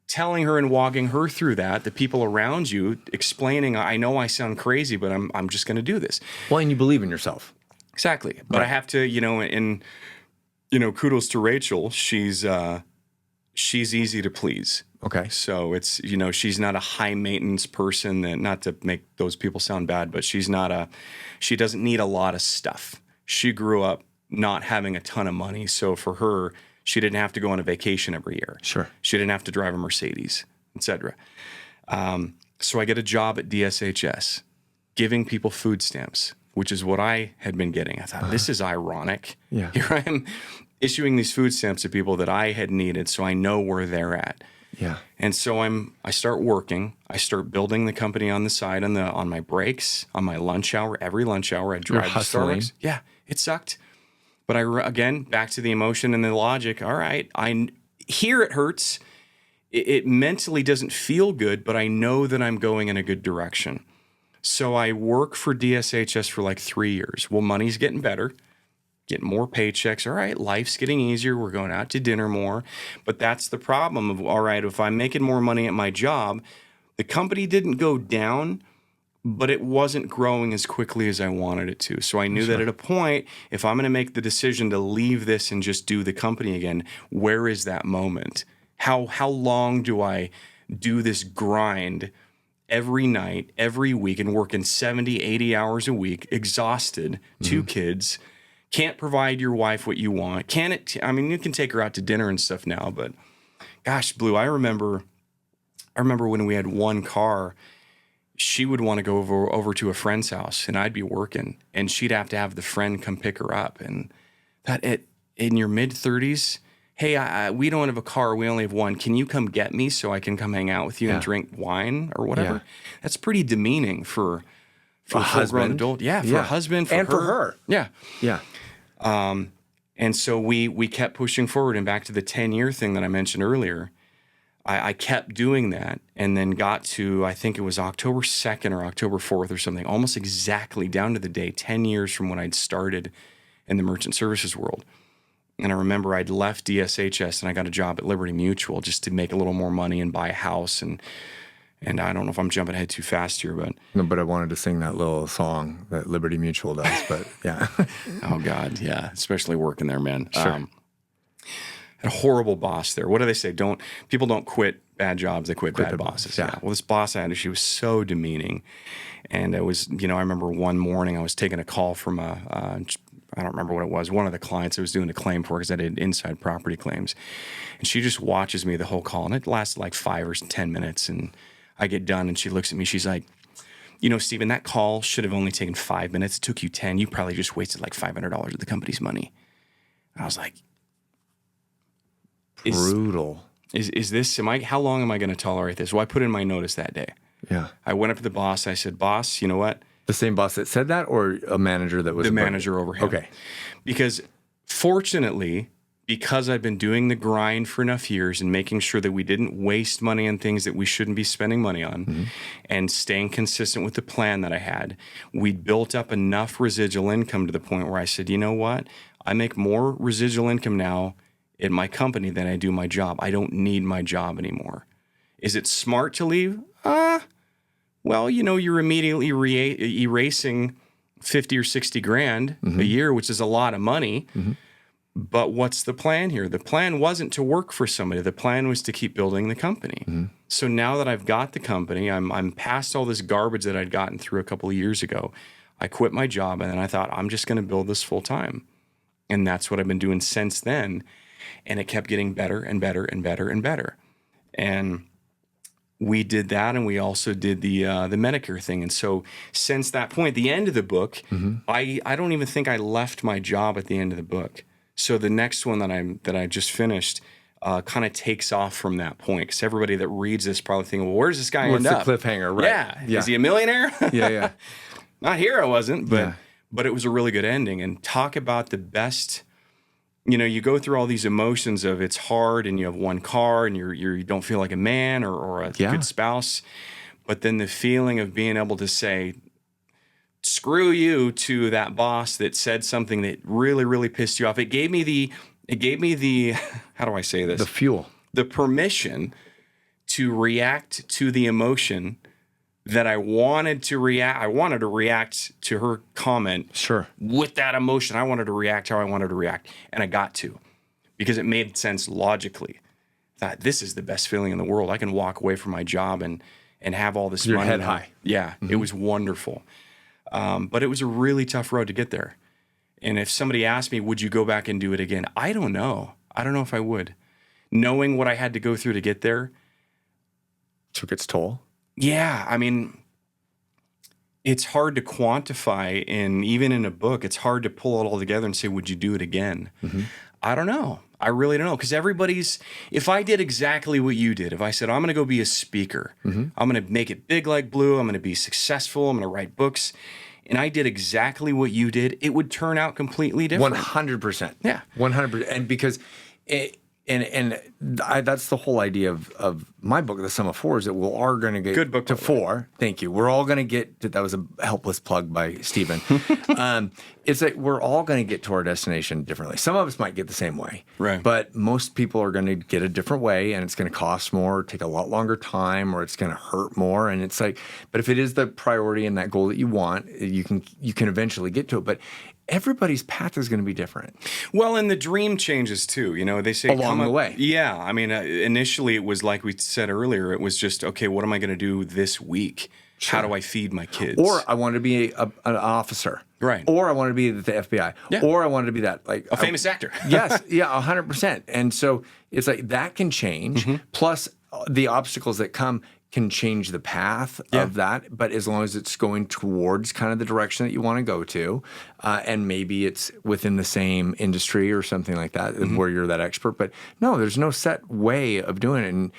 telling her and walking her through that, the people around you explaining, I know I sound crazy, but I'm just going to do this. Well, and you believe in yourself. Exactly. But I have to, kudos to Rachel. She's easy to please. Okay. So it's, she's not a high maintenance person, that, not to make those people sound bad, but she doesn't need a lot of stuff. She grew up not having a ton of money. So for her, she didn't have to go on a vacation every year. Sure. She didn't have to drive a Mercedes, etc. So I get a job at DSHS, giving people food stamps, which is what I had been getting. I thought, this is ironic. Yeah. Here I am issuing these food stamps to people that I had needed, so I know where they're at. Yeah. And so I start working. I start building the company on the side, on my breaks, on my lunch hour. Every lunch hour, I drive to Starbucks. Yeah, it sucked. But again, back to the emotion and the logic. All right, here it hurts. It mentally doesn't feel good, but I know that I'm going in a good direction. So I work for DSHS for like 3 years. Well, money's getting better, getting more paychecks. All right, life's getting easier. We're going out to dinner more. But that's the problem of, all right, if I'm making more money at my job, the company didn't go down, but it wasn't growing as quickly as I wanted it to. So I knew that at a point, if I'm going to make the decision to leave this and just do the company again, where is that moment? How long do I do this grind every night, every week, and working 70, 80 hours a week, exhausted, 2 kids, can't provide your wife what you want? You can take her out to dinner and stuff now, but gosh, Blue, I remember I remember when we had one car, she would want to go over to a friend's house, and I'd be working, and she'd have to have the friend come pick her up. And that in your mid-30s, hey, we don't have a car. We only have one. Can you come get me so I can come hang out with you and drink wine or whatever? Yeah. That's pretty demeaning for a full-grown adult. Yeah, for a husband, for her. Yeah. Yeah. And so we kept pushing forward. And back to the 10-year thing that I mentioned earlier, I kept doing that, and then got to, I think it was October 2nd or October 4th or something, almost exactly down to the day, 10 years from when I'd started in the merchant services world. And I remember I'd left DSHS and I got a job at Liberty Mutual just to make a little more money and buy a house. And I don't know if I'm jumping ahead too fast here, but... No, but I wanted to sing that little song that Liberty Mutual does, but yeah. Oh, God, yeah, especially working there, man. Sure. Had a horrible boss there. What do they say? People don't quit bad jobs, they quit bad bosses. Yeah. Well, this boss I had, she was so demeaning. And it was, I remember one morning I was taking a call from I don't remember what it was, one of the clients I was doing a claim for because I did inside property claims. And she just watches me the whole call, and it lasted like 5 or 10 minutes. And I get done, and she looks at me, she's like, Stephen, that call should have only taken 5 minutes. It took you 10. You probably just wasted like $500 of the company's money. And I was like, brutal. Is this, how long am I going to tolerate this? Well, I put in my notice that day. Yeah. I went up to the boss. I said, boss, you know what? The same boss that said that, or a manager that was... The manager over him. Okay. Because fortunately, because I've been doing the grind for enough years and making sure that we didn't waste money on things that we shouldn't be spending money on, and staying consistent with the plan that I had, we built up enough residual income to the point where I said, you know what? I make more residual income now in my company than I do my job. I don't need my job anymore. Is it smart to leave? Well, you're immediately erasing 50 or 60 grand a year, which is a lot of money. But what's the plan here? The plan wasn't to work for somebody. The plan was to keep building the company. So now that I've got the company, I'm past all this garbage that I'd gotten through a couple of years ago. I quit my job, and then I thought, I'm just going to build this full time. And that's what I've been doing since then. And it kept getting better and better and better and better. And we did that, and we also did the Medicare thing. And so since that point, the end of the book, I don't even think I left my job at the end of the book. So the next one that I just finished kind of takes off from that point, because everybody that reads this probably thinking, well, where does this guy end up? What's the cliffhanger, right? Yeah. Is he a millionaire? Yeah. Not here, I wasn't, but it was a really good ending. And talk about the best. You go through all these emotions of it's hard, and you have one car, and you don't feel like a man or a good spouse. But then the feeling of being able to say, screw you to that boss that said something that really, really pissed you off. It gave me the, how do I say this? The fuel. The permission to react to the emotion that I wanted to react. I wanted to react to her comment. Sure. With that emotion, I wanted to react how I wanted to react. And I got to, because it made sense logically. That this is the best feeling in the world. I can walk away from my job and have all this money. Your head high. Yeah, it was wonderful. But it was a really tough road to get there. And if somebody asked me, would you go back and do it again? I don't know. I don't know if I would. Knowing what I had to go through to get there. Took its toll. Yeah, I mean, it's hard to quantify, and even in a book, it's hard to pull it all together and say, would you do it again? I don't know. I really don't know, because if I did exactly what you did, if I said, I'm going to go be a speaker, I'm going to make it big like blue, I'm going to be successful, I'm going to write books, and I did exactly what you did, it would turn out completely different. 100%. Yeah. 100%. And because that's the whole idea of my book, The Sum of Four, is that we are going to get good book to four. Thank you. We're all going to get to, that was a helpless plug by Stephen. It's like we're all going to get to our destination differently. Some of us might get the same way. Right. But most people are going to get a different way, and it's going to cost more, take a lot longer time, or it's going to hurt more. And it's like, but if it is the priority and that goal that you want, you can eventually get to it. But everybody's path is going to be different. Well, and the dream changes too. They say along the way. Yeah. I mean, initially it was like we said earlier, it was just, okay, what am I going to do this week? Sure. How do I feed my kids? Or I wanted to be an officer. Right. Or I wanted to be the FBI. Yeah. Or I wanted to be that. Like a famous actor. Yes. Yeah, 100%. And so it's like that can change. Plus, the obstacles that come can change the path of that, but as long as it's going towards kind of the direction that you want to go to, and maybe it's within the same industry or something like that where you're that expert. But no, there's no set way of doing it.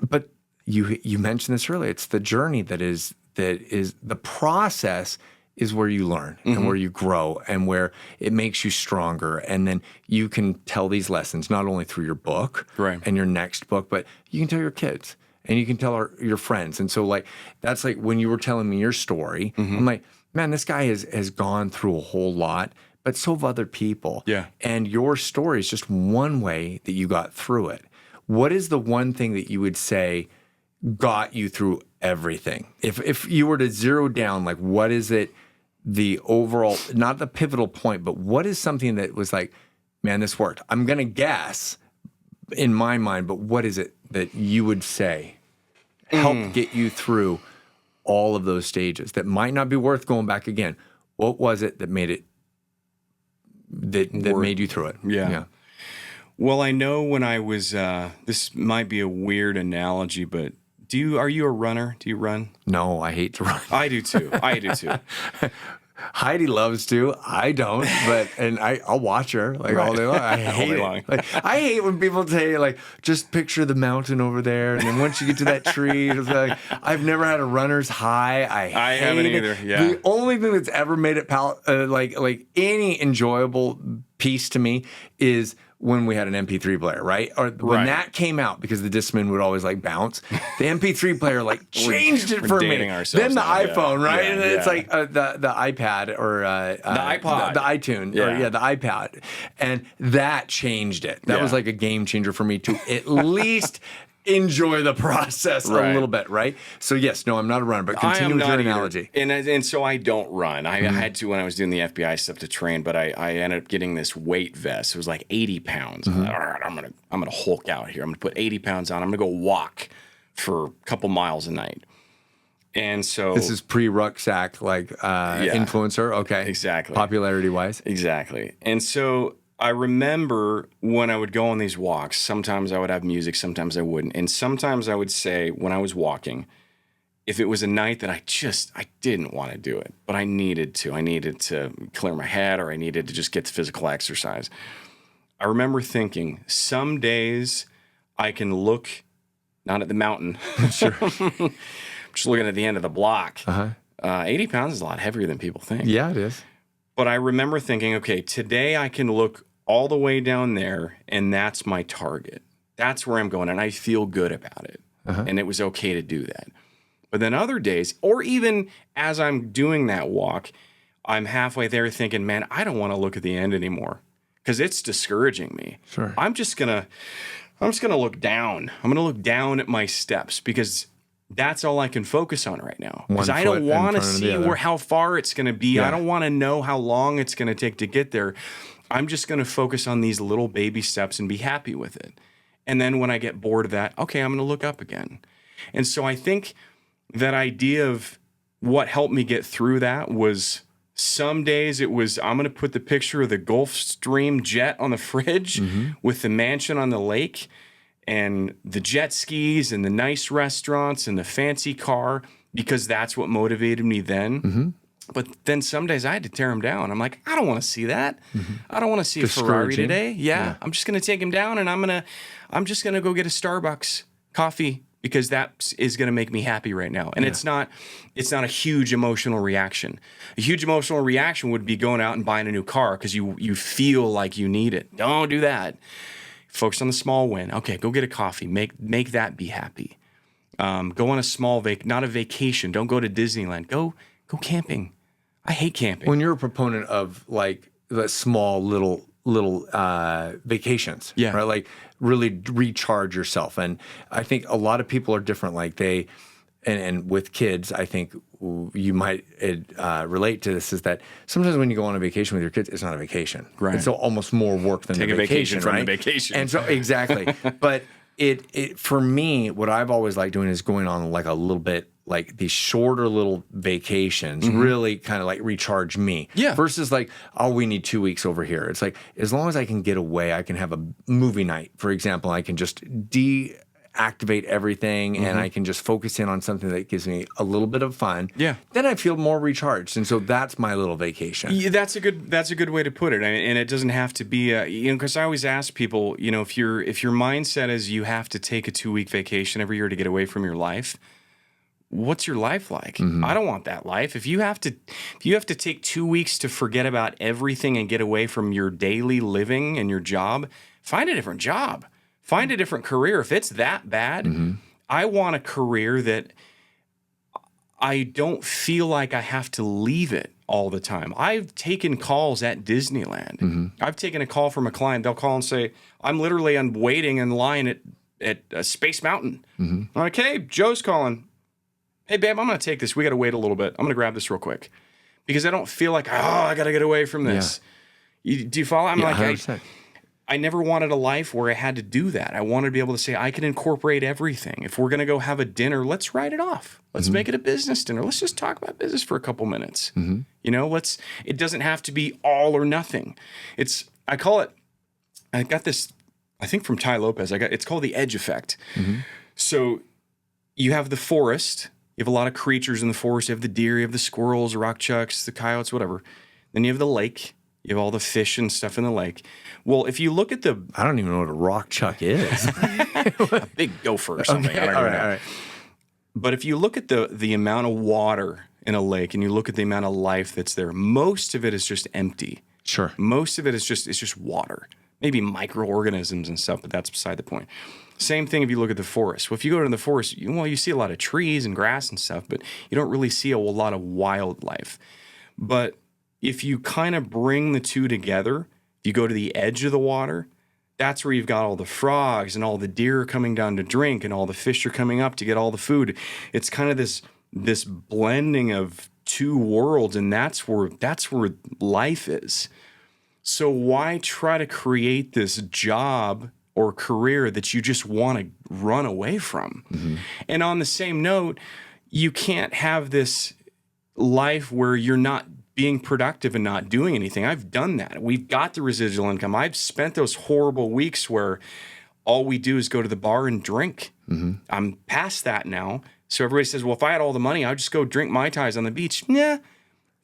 But you mentioned this earlier. It's the journey that is the process is where you learn and where you grow and where it makes you stronger. And then you can tell these lessons not only through your book and your next book, but you can tell your kids. And you can tell your friends. And so, like, that's like when you were telling me your story, I'm like, man, this guy has gone through a whole lot, but so have other people. Yeah. And your story is just one way that you got through it. What is the one thing that you would say got you through everything? If you were to zero down, like, what is it, the overall, not the pivotal point, but what is something that was like, man, this worked? I'm going to guess in my mind, but what is it that you would say helped get you through all of those stages that might not be worth going back again? What was it that made it that made you through it? Yeah. Well, I know when I was this might be a weird analogy, but are you a runner? Do you run? No, I hate to run. I do too. Heidi loves to. I don't, and I'll watch her like all day long. I hate it. Like, I hate when people say like, just picture the mountain over there, and then once you get to that tree, it's like, I've never had a runner's high. I haven't either. Yeah. The only thing that's ever made it like any enjoyable piece to me is when we had an MP3 player, right? Or when that came out, because the Discman would always like bounce, the MP3 player like changed it for me. Then the iPhone, right? And then it's like the iPad or the iPod, the iTunes, or the iPad, and that changed it. That was like a game changer for me to at least enjoy the process a little bit, right? So yes, no, I'm not a runner, but continue with your analogy. And so I don't run. I had to when I was doing the FBI stuff to train, but I ended up getting this weight vest. It was like 80 pounds. I'm like, all right, I'm gonna Hulk out here. I'm gonna put 80 pounds on. I'm gonna go walk for a couple miles a night. And so this is pre-rucksack, influencer. Okay, exactly. Popularity wise, exactly. And so I remember when I would go on these walks, sometimes I would have music, sometimes I wouldn't. And sometimes I would say when I was walking, if it was a night that I didn't want to do it, but I needed to clear my head, or I needed to just get the physical exercise. I remember thinking, some days I can look not at the mountain. Sure. I'm just looking at the end of the block. 80 pounds is a lot heavier than people think. Yeah, it is. But I remember thinking, okay, today I can look all the way down there, and that's my target. That's where I'm going, and I feel good about it. And it was okay to do that. But then other days, or even as I'm doing that walk, I'm halfway there thinking, man, I don't want to look at the end anymore because it's discouraging me. Sure. I'm just gonna look down. I'm gonna look down at my steps because that's all I can focus on right now. Because I don't want to see how far it's going to be. Yeah. I don't want to know how long it's going to take to get there. I'm just going to focus on these little baby steps and be happy with it. And then when I get bored of that, okay, I'm going to look up again. And so I think that idea of what helped me get through that was some days it was, I'm going to put the picture of the Gulfstream jet on the fridge with the mansion on the lake and the jet skis and the nice restaurants and the fancy car, because that's what motivated me then. But then some days I had to tear him down. I'm like, I don't want to see that. I don't want to see a Ferrari today. Yeah. I'm just going to take him down, and I'm just going to go get a Starbucks coffee because that is going to make me happy right now. And it's not a huge emotional reaction. A huge emotional reaction would be going out and buying a new car because you feel like you need it. Don't do that. Focus on the small win. Okay, go get a coffee. Make that be happy. Go on a small not a vacation. Don't go to Disneyland. Go camping. I hate camping. When you're a proponent of like the small little vacations, right? Like really recharge yourself. And I think a lot of people are different. Like and with kids, I think you might relate to this, is that sometimes when you go on a vacation with your kids, it's not a vacation. Right. It's almost more work than take a vacation from right? the vacation. And so exactly. But it for me, what I've always liked doing is going on like a little bit, like these shorter little vacations really kind of like recharge me. Yeah. Versus like, oh, we need 2 weeks over here. It's like, as long as I can get away, I can have a movie night, for example. I can just activate everything and I can just focus in on something that gives me a little bit of fun, then I feel more recharged. And so that's my little vacation. Yeah, that's a good way to put it. And it doesn't have to be because I always ask people, if your mindset is you have to take a 2-week vacation every year to get away from your life, what's your life like? I don't want that life. If you have to take 2 weeks to forget about everything and get away from your daily living and your job, find a different job. Find a different career. If it's that bad, I want a career that I don't feel like I have to leave it all the time. I've taken calls at Disneyland. I've taken a call from a client. They'll call and say, I'm waiting in line at Space Mountain. I'm like, hey, Joe's calling. Hey, babe, I'm going to take this. We got to wait a little bit. I'm going to grab this real quick because I don't feel like, I got to get away from this. Do you follow? I'm like, I never wanted a life where I had to do that. I wanted to be able to say, I can incorporate everything. If we're going to go have a dinner, let's write it off. Let's make it a business dinner. Let's just talk about business for a couple minutes. It doesn't have to be all or nothing. I got this, I think from Ty Lopez, it's called the edge effect. So you have the forest, you have a lot of creatures in the forest. You have the deer, you have the squirrels, the rock chucks, the coyotes, whatever. Then you have the lake. You have all the fish and stuff in the lake. Well, if you look at I don't even know what a rock chuck is. A big gopher or something. Okay, I don't all know. right. But if you look at the amount of water in a lake and you look at the amount of life that's there, most of it is just empty. Sure. Most of it is just water. Maybe microorganisms and stuff, but that's beside the point. Same thing if you look at the forest. Well, if you go to the forest, you see a lot of trees and grass and stuff, but you don't really see a whole lot of wildlife. But if you kind of bring the two together, you go to the edge of the water, that's where you've got all the frogs and all the deer coming down to drink and all the fish are coming up to get all the food. It's kind of this blending of two worlds, and that's where life is. So why try to create this job or career that you just want to run away from? And on the same note, you can't have this life where you're not being productive and not doing anything. I've done that. We've got the residual income. I've spent those horrible weeks where all we do is go to the bar and drink. I'm past that now. So everybody says, well, if I had all the money, I'd just go drink Mai Tais on the beach. Yeah.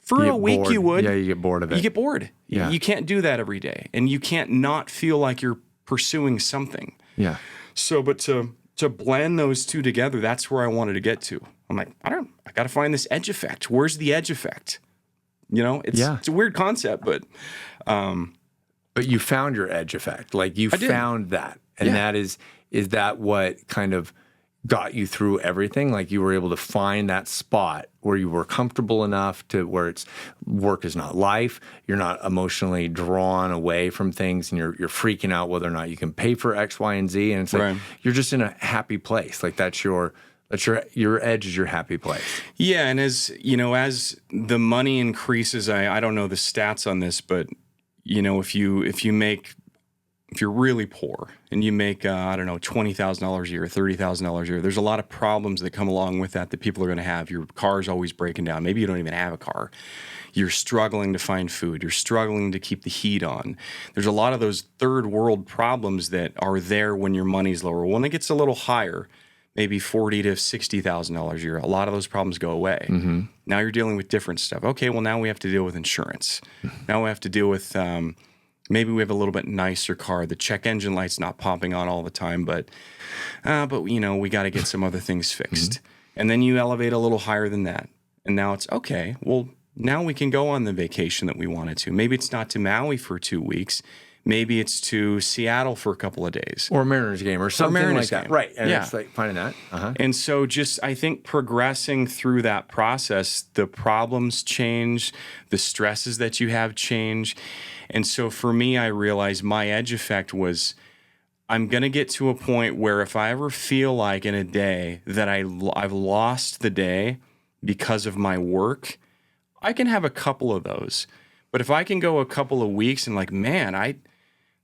For a week you would. Yeah, you get bored of it. You get bored. Yeah. You can't do that every day. And you can't not feel like you're pursuing something. Yeah. So, but to blend those two together, that's where I wanted to get to. I'm like, I got to find this edge effect. Where's the edge effect? It's a weird concept, but you found your edge effect. Like you found that. And that is that what kind of got you through everything? Like you were able to find that spot where you were comfortable enough to where work is not life. You're not emotionally drawn away from things and you're freaking out whether or not you can pay for X, Y, and Z. And it's like, you're just in a happy place. Like that's your edge is your happy place. Yeah. And as the money increases, I don't know the stats on this, but if you're really poor and you make, $20,000 a year, $30,000 a year, there's a lot of problems that come along with that people are going to have. Your car's always breaking down. Maybe you don't even have a car. You're struggling to find food. You're struggling to keep the heat on. There's a lot of those third world problems that are there when your money's lower. When it gets a little higher, maybe $40,000 to $60,000 a year, a lot of those problems go away. Now you're dealing with different stuff. Okay, well, now we have to deal with insurance. Now we have to deal with maybe we have a little bit nicer car. The check engine light's not popping on all the time, but we got to get some other things fixed. And then you elevate a little higher than that. And now it's, okay, well, now we can go on the vacation that we wanted to. Maybe it's not to Maui for 2 weeks. Maybe it's to Seattle for a couple of days. Or a Mariners game or something like that. Right. And it's like finding that. And so I think progressing through that process, the problems change, the stresses that you have change. And so for me, I realized my edge effect was I'm going to get to a point where if I ever feel like in a day that I've lost the day because of my work, I can have a couple of those. But if I can go a couple of weeks and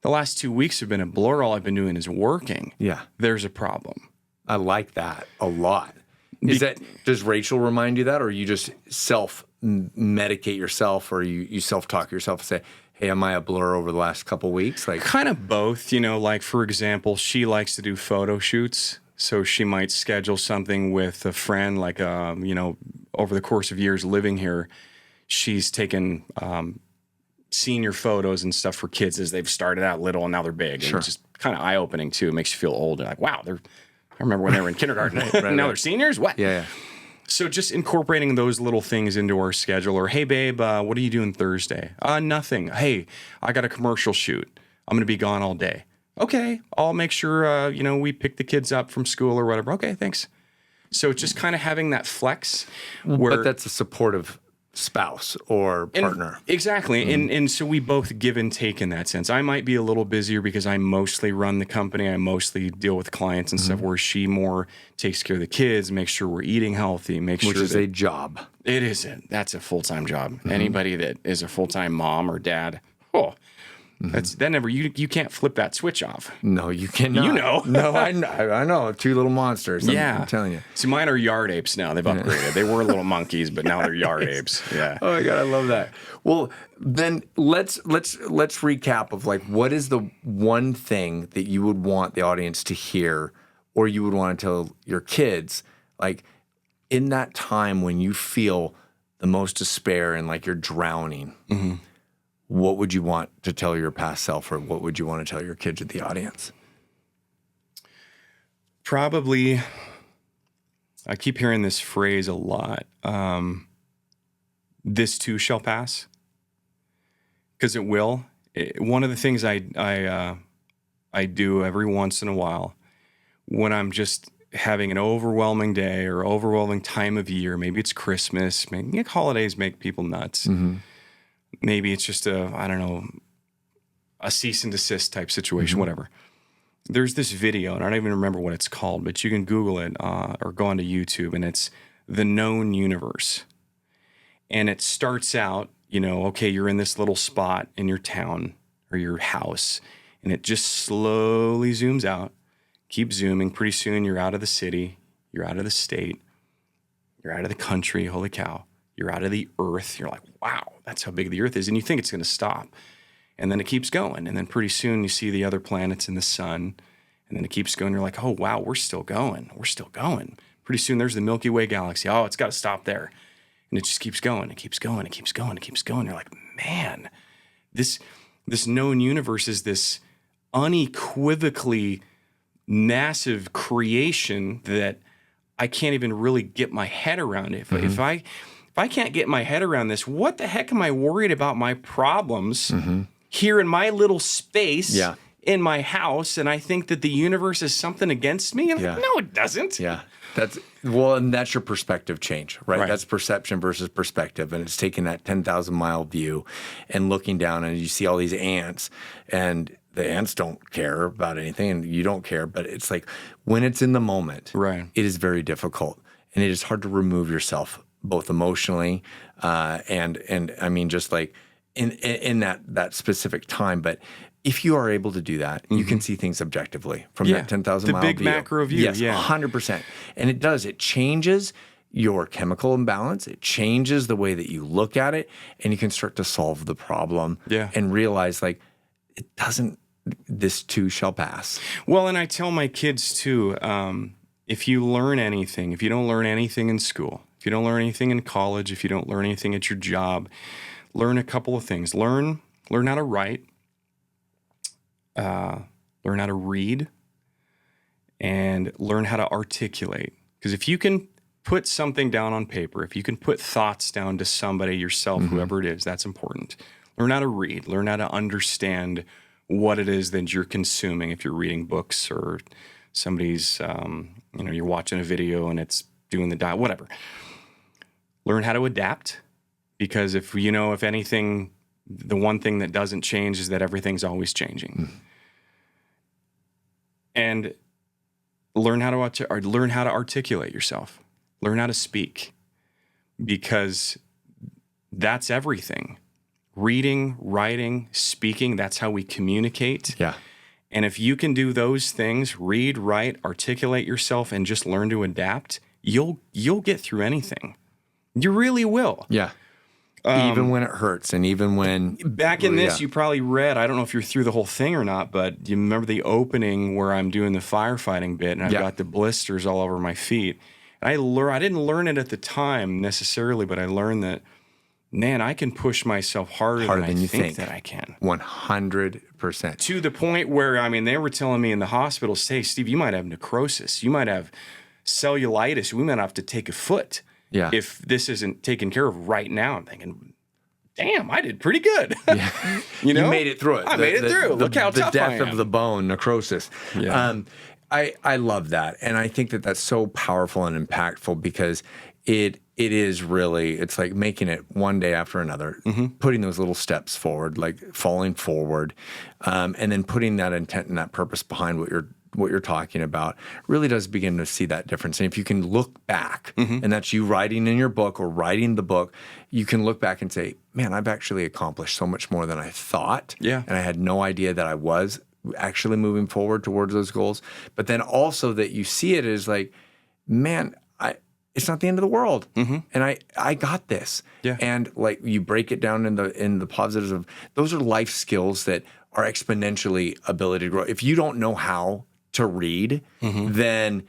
the last 2 weeks have been a blur. All I've been doing is working. Yeah. There's a problem. I like that a lot. Does Rachel remind you that, or you just self-medicate yourself, or you self-talk yourself and say, hey, am I a blur over the last couple of weeks? Like kind of both, like for example, she likes to do photo shoots. So she might schedule something with a friend, like, over the course of years living here, she's taken senior photos and stuff for kids as they've started out little and now they're big. Sure. And it's just kind of eye-opening, too. It makes you feel old. Like, wow, I remember when they were in kindergarten. Now they're seniors? What? Yeah. So just incorporating those little things into our schedule. Or, hey, babe, what are you doing Thursday? Nothing. Hey, I got a commercial shoot. I'm going to be gone all day. Okay, I'll make sure, we pick the kids up from school or whatever. Okay, thanks. So it's just kind of having that flex. But that's a supportive spouse or partner. Exactly. Mm-hmm. And so we both give and take in that sense. I might be a little busier because I mostly run the company. I mostly deal with clients and stuff, where she more takes care of the kids, makes sure we're eating healthy, Which is a job. It isn't. That's a full-time job. Mm-hmm. Anybody that is a full-time mom or dad, you can't flip that switch off. No, you cannot. You know. No, I know. Two little monsters. I'm telling you. See, mine are yard apes now. They've upgraded. They were little monkeys, but now they're yard apes. Yeah. Oh my God, I love that. Well, then let's recap of like, what is the one thing that you would want the audience to hear, or you would want to tell your kids, like in that time when you feel the most despair and like you're drowning. Mm-hmm. What would you want to tell your past self, or what would you want to tell your kids or the audience? Probably, I keep hearing this phrase a lot. This too shall pass, because it will. One of the things I do every once in a while when I'm just having an overwhelming day or overwhelming time of year, maybe it's Christmas, maybe holidays make people nuts. Mm-hmm. Maybe it's just a cease and desist type situation, whatever. There's this video, and I don't even remember what it's called, but you can Google it or go onto YouTube, and it's The Known Universe. And it starts out, okay, you're in this little spot in your town or your house, and it just slowly zooms out, keeps zooming. Pretty soon you're out of the city, you're out of the state, you're out of the country, holy cow. You're out of the earth. You're like, wow, that's how big the earth is. And you think it's going to stop. And then it keeps going. And then pretty soon you see the other planets in the sun. And then it keeps going. You're like, oh, wow, we're still going. We're still going. Pretty soon there's the Milky Way galaxy. Oh, it's got to stop there. And it just keeps going. It keeps going. It keeps going. It keeps going. You're like, man, this known universe is this unequivocally massive creation that I can't even really get my head around. If I can't get my head around this, what the heck am I worried about my problems here in my little space in my house? And I think that the universe is something against me? And I'm like, no, it doesn't. Yeah. And that's your perspective change, right? That's perception versus perspective. And it's taking that 10,000 mile view and looking down, and you see all these ants, and the ants don't care about anything and you don't care. But it's like when it's in the moment, it is very difficult. And it is hard to remove yourself, both emotionally and I mean, just like in that specific time. But if you are able to do that, you can see things objectively from that 10,000 mile view. The big macro view. Yes, 100%. And it does. It changes your chemical imbalance. It changes the way that you look at it, and you can start to solve the problem and realize like it doesn't, this too shall pass. Well, and I tell my kids too, if you learn anything, if you don't learn anything in school, if you don't learn anything in college, if you don't learn anything at your job, learn a couple of things. Learn how to write, learn how to read, and learn how to articulate. Because if you can put something down on paper, if you can put thoughts down to somebody, yourself, whoever it is, that's important. Learn how to read, learn how to understand what it is that you're consuming. If you're reading books or somebody's, you're watching a video and it's doing the dial, whatever. Learn how to adapt, because if anything, the one thing that doesn't change is that everything's always changing. And learn how to articulate yourself. Learn how to speak, because that's everything. Reading, writing, speaking, that's how we communicate. Yeah. And if you can do those things, read, write, articulate yourself, and just learn to adapt, you'll get through anything. You really will. Yeah. Even when it hurts, and even when back in this, you probably read, I don't know if you're through the whole thing or not, but you remember the opening where I'm doing the firefighting bit and I've got the blisters all over my feet. And I didn't learn it at the time necessarily, but I learned that, man, I can push myself harder than you think that I can. 100%. To the point where, I mean, they were telling me in the hospital, hey, Steve, you might have necrosis. You might have cellulitis. We might have to take a foot. Yeah. If this isn't taken care of right now. I'm thinking, damn, I did pretty good. You made it through it. I made it through. Look how tough I am. The death of the bone, necrosis. Yeah. I love that. And I think that that's so powerful and impactful because it is really, it's like making it one day after another, putting those little steps forward, like falling forward, and then putting that intent and that purpose behind what you're talking about really does begin to see that difference. And if you can look back, and that's you writing in your book or writing the book, you can look back and say, man, I've actually accomplished so much more than I thought. Yeah. And I had no idea that I was actually moving forward towards those goals. But then also that you see it as like, man, it's not the end of the world. And I got this. Yeah. And like you break it down in the positives of those are life skills that are exponentially ability to grow. If you don't know how to read, then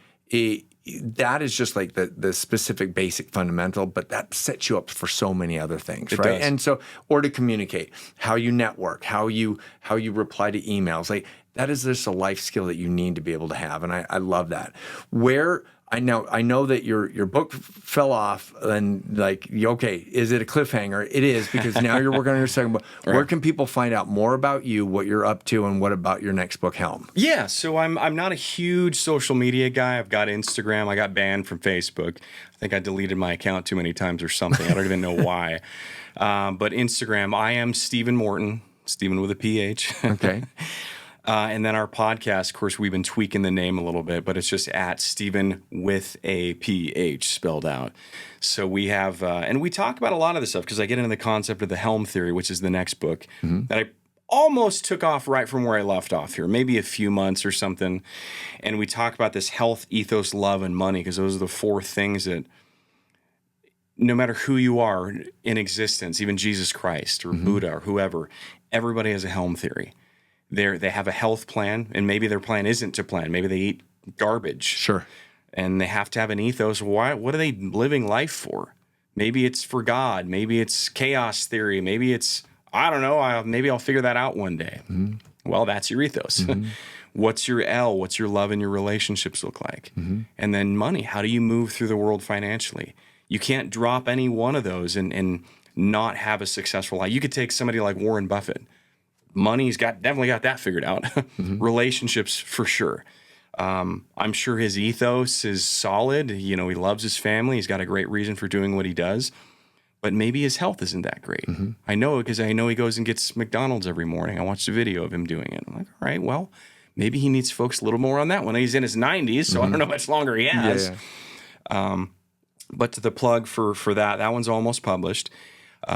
that is just like the specific basic fundamental, but that sets you up for so many other things, right? Does. And so, or to communicate, how you network, how you reply to emails, like that is just a life skill that you need to be able to have. And I love that. Where I know that your book fell off and like, okay, is it a cliffhanger? It is, because now you're working on your second book. Right. Where can people find out more about you, what you're up to, and what about your next book, Helm? Yeah, so I'm not a huge social media guy. I've got Instagram. I got banned from Facebook. I think I deleted my account too many times or something. I don't even know why. But Instagram, I am Stephen Morton, Stephen with a PH. Okay. And then our podcast, of course, we've been tweaking the name a little bit, but it's just at Stephen with a PH spelled out. So we have, and we talk about a lot of this stuff because I get into the concept of the Helm Theory, which is the next book that I almost took off right from where I left off here, maybe a few months or something. And we talk about this health, ethos, love, and money, because those are the four things that no matter who you are in existence, even Jesus Christ or Buddha or whoever, everybody has a Helm Theory. They have a health plan, and maybe their plan isn't to plan. Maybe they eat garbage. Sure. And they have to have an ethos. Why? What are they living life for? Maybe it's for God. Maybe it's chaos theory. Maybe it's, I don't know, maybe I'll figure that out one day. Well, that's your ethos. What's your L? What's your love and your relationships look like? And then money. How do you move through the world financially? You can't drop any one of those and not have a successful life. You could take somebody like Warren Buffett. Money's definitely got that figured out. Relationships for sure. I'm sure his ethos is solid. You know, he loves his family. He's got a great reason for doing what he does. But maybe his health isn't that great. I know it because I know he goes and gets McDonald's every morning. I watched a video of him doing it. I'm like, all right, well, maybe he needs to focus a little more on that one. He's in his 90s, so I don't know how much longer he has. But to the plug for that one's almost published.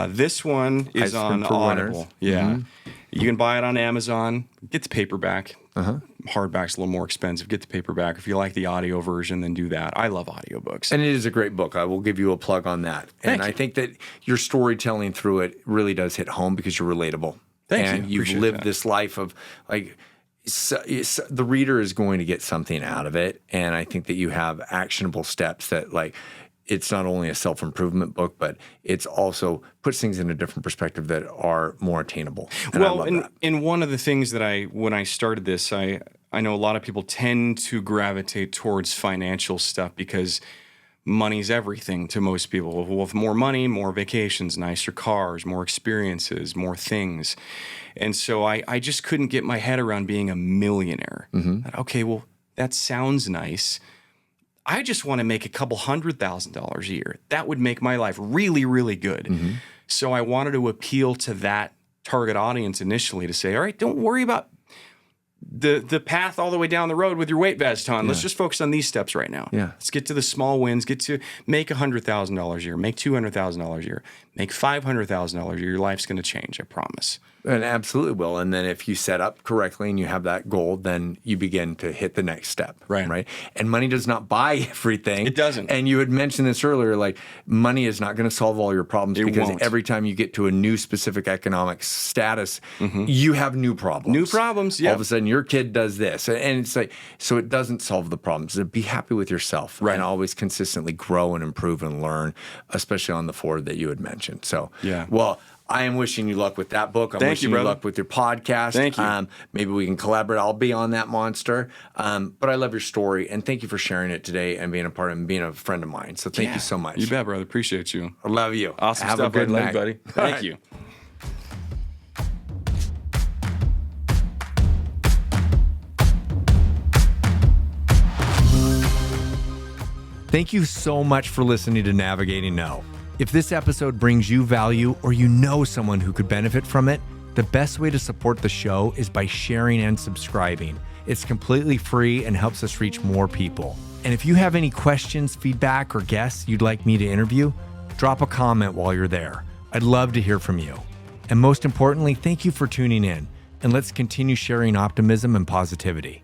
This one is on Audible. You can buy it on Amazon. Get the paperback. Hardback's a little more expensive. Get the paperback. If you like the audio version, then do that. I love audiobooks. And it is a great book. I will give you a plug on that. And I think that your storytelling through it really does hit home because you're relatable. Thank you. You've lived this life of like, the reader is going to get something out of it. And I think that you have actionable steps that like, it's not only a self-improvement book, but it's also puts things in a different perspective that are more attainable. And well, and one of the things that when I started this, I know a lot of people tend to gravitate towards financial stuff because money's everything to most people. Well, with more money, more vacations, nicer cars, more experiences, more things. And so I just couldn't get my head around being a millionaire. Okay, well, that sounds nice. I just want to make a couple $100,000 a year. That would make my life really, really good. So I wanted to appeal to that target audience initially to say, all right, don't worry about the path all the way down the road with your weight vest on. Let's just focus on these steps right now. Yeah. Let's get to the small wins. Get to make $100,000 a year. Make $200,000 a year. Make $500,000 a year. Your life's going to change. I promise. And absolutely will. And then if you set up correctly and you have that goal, then you begin to hit the next step. Right. And money does not buy everything. It doesn't. And you had mentioned this earlier, like money is not going to solve all your problems because won't. every time you get to a new specific economic status, you have new problems. New problems, yeah. All of a sudden your kid does this. And it's like, so it doesn't solve the problems. So be happy with yourself. Right. And always consistently grow and improve and learn, especially on the forward that you had mentioned. So, well, I am wishing you luck with that book. I'm wishing you luck with your podcast. Thank you. Maybe we can collaborate. I'll be on that monster. But I love your story, and thank you for sharing it today and being a part of it and being a friend of mine. So thank you so much. You bet, brother. Appreciate you. I love you. Awesome Have stuff. a good Love night, you, buddy. Thank you. Thank you so much for listening to Navigating No. If this episode brings you value or you know someone who could benefit from it, the best way to support the show is by sharing and subscribing. It's completely free and helps us reach more people. And if you have any questions, feedback, or guests you'd like me to interview, drop a comment while you're there. I'd love to hear from you. And most importantly, thank you for tuning in. And let's continue sharing optimism and positivity.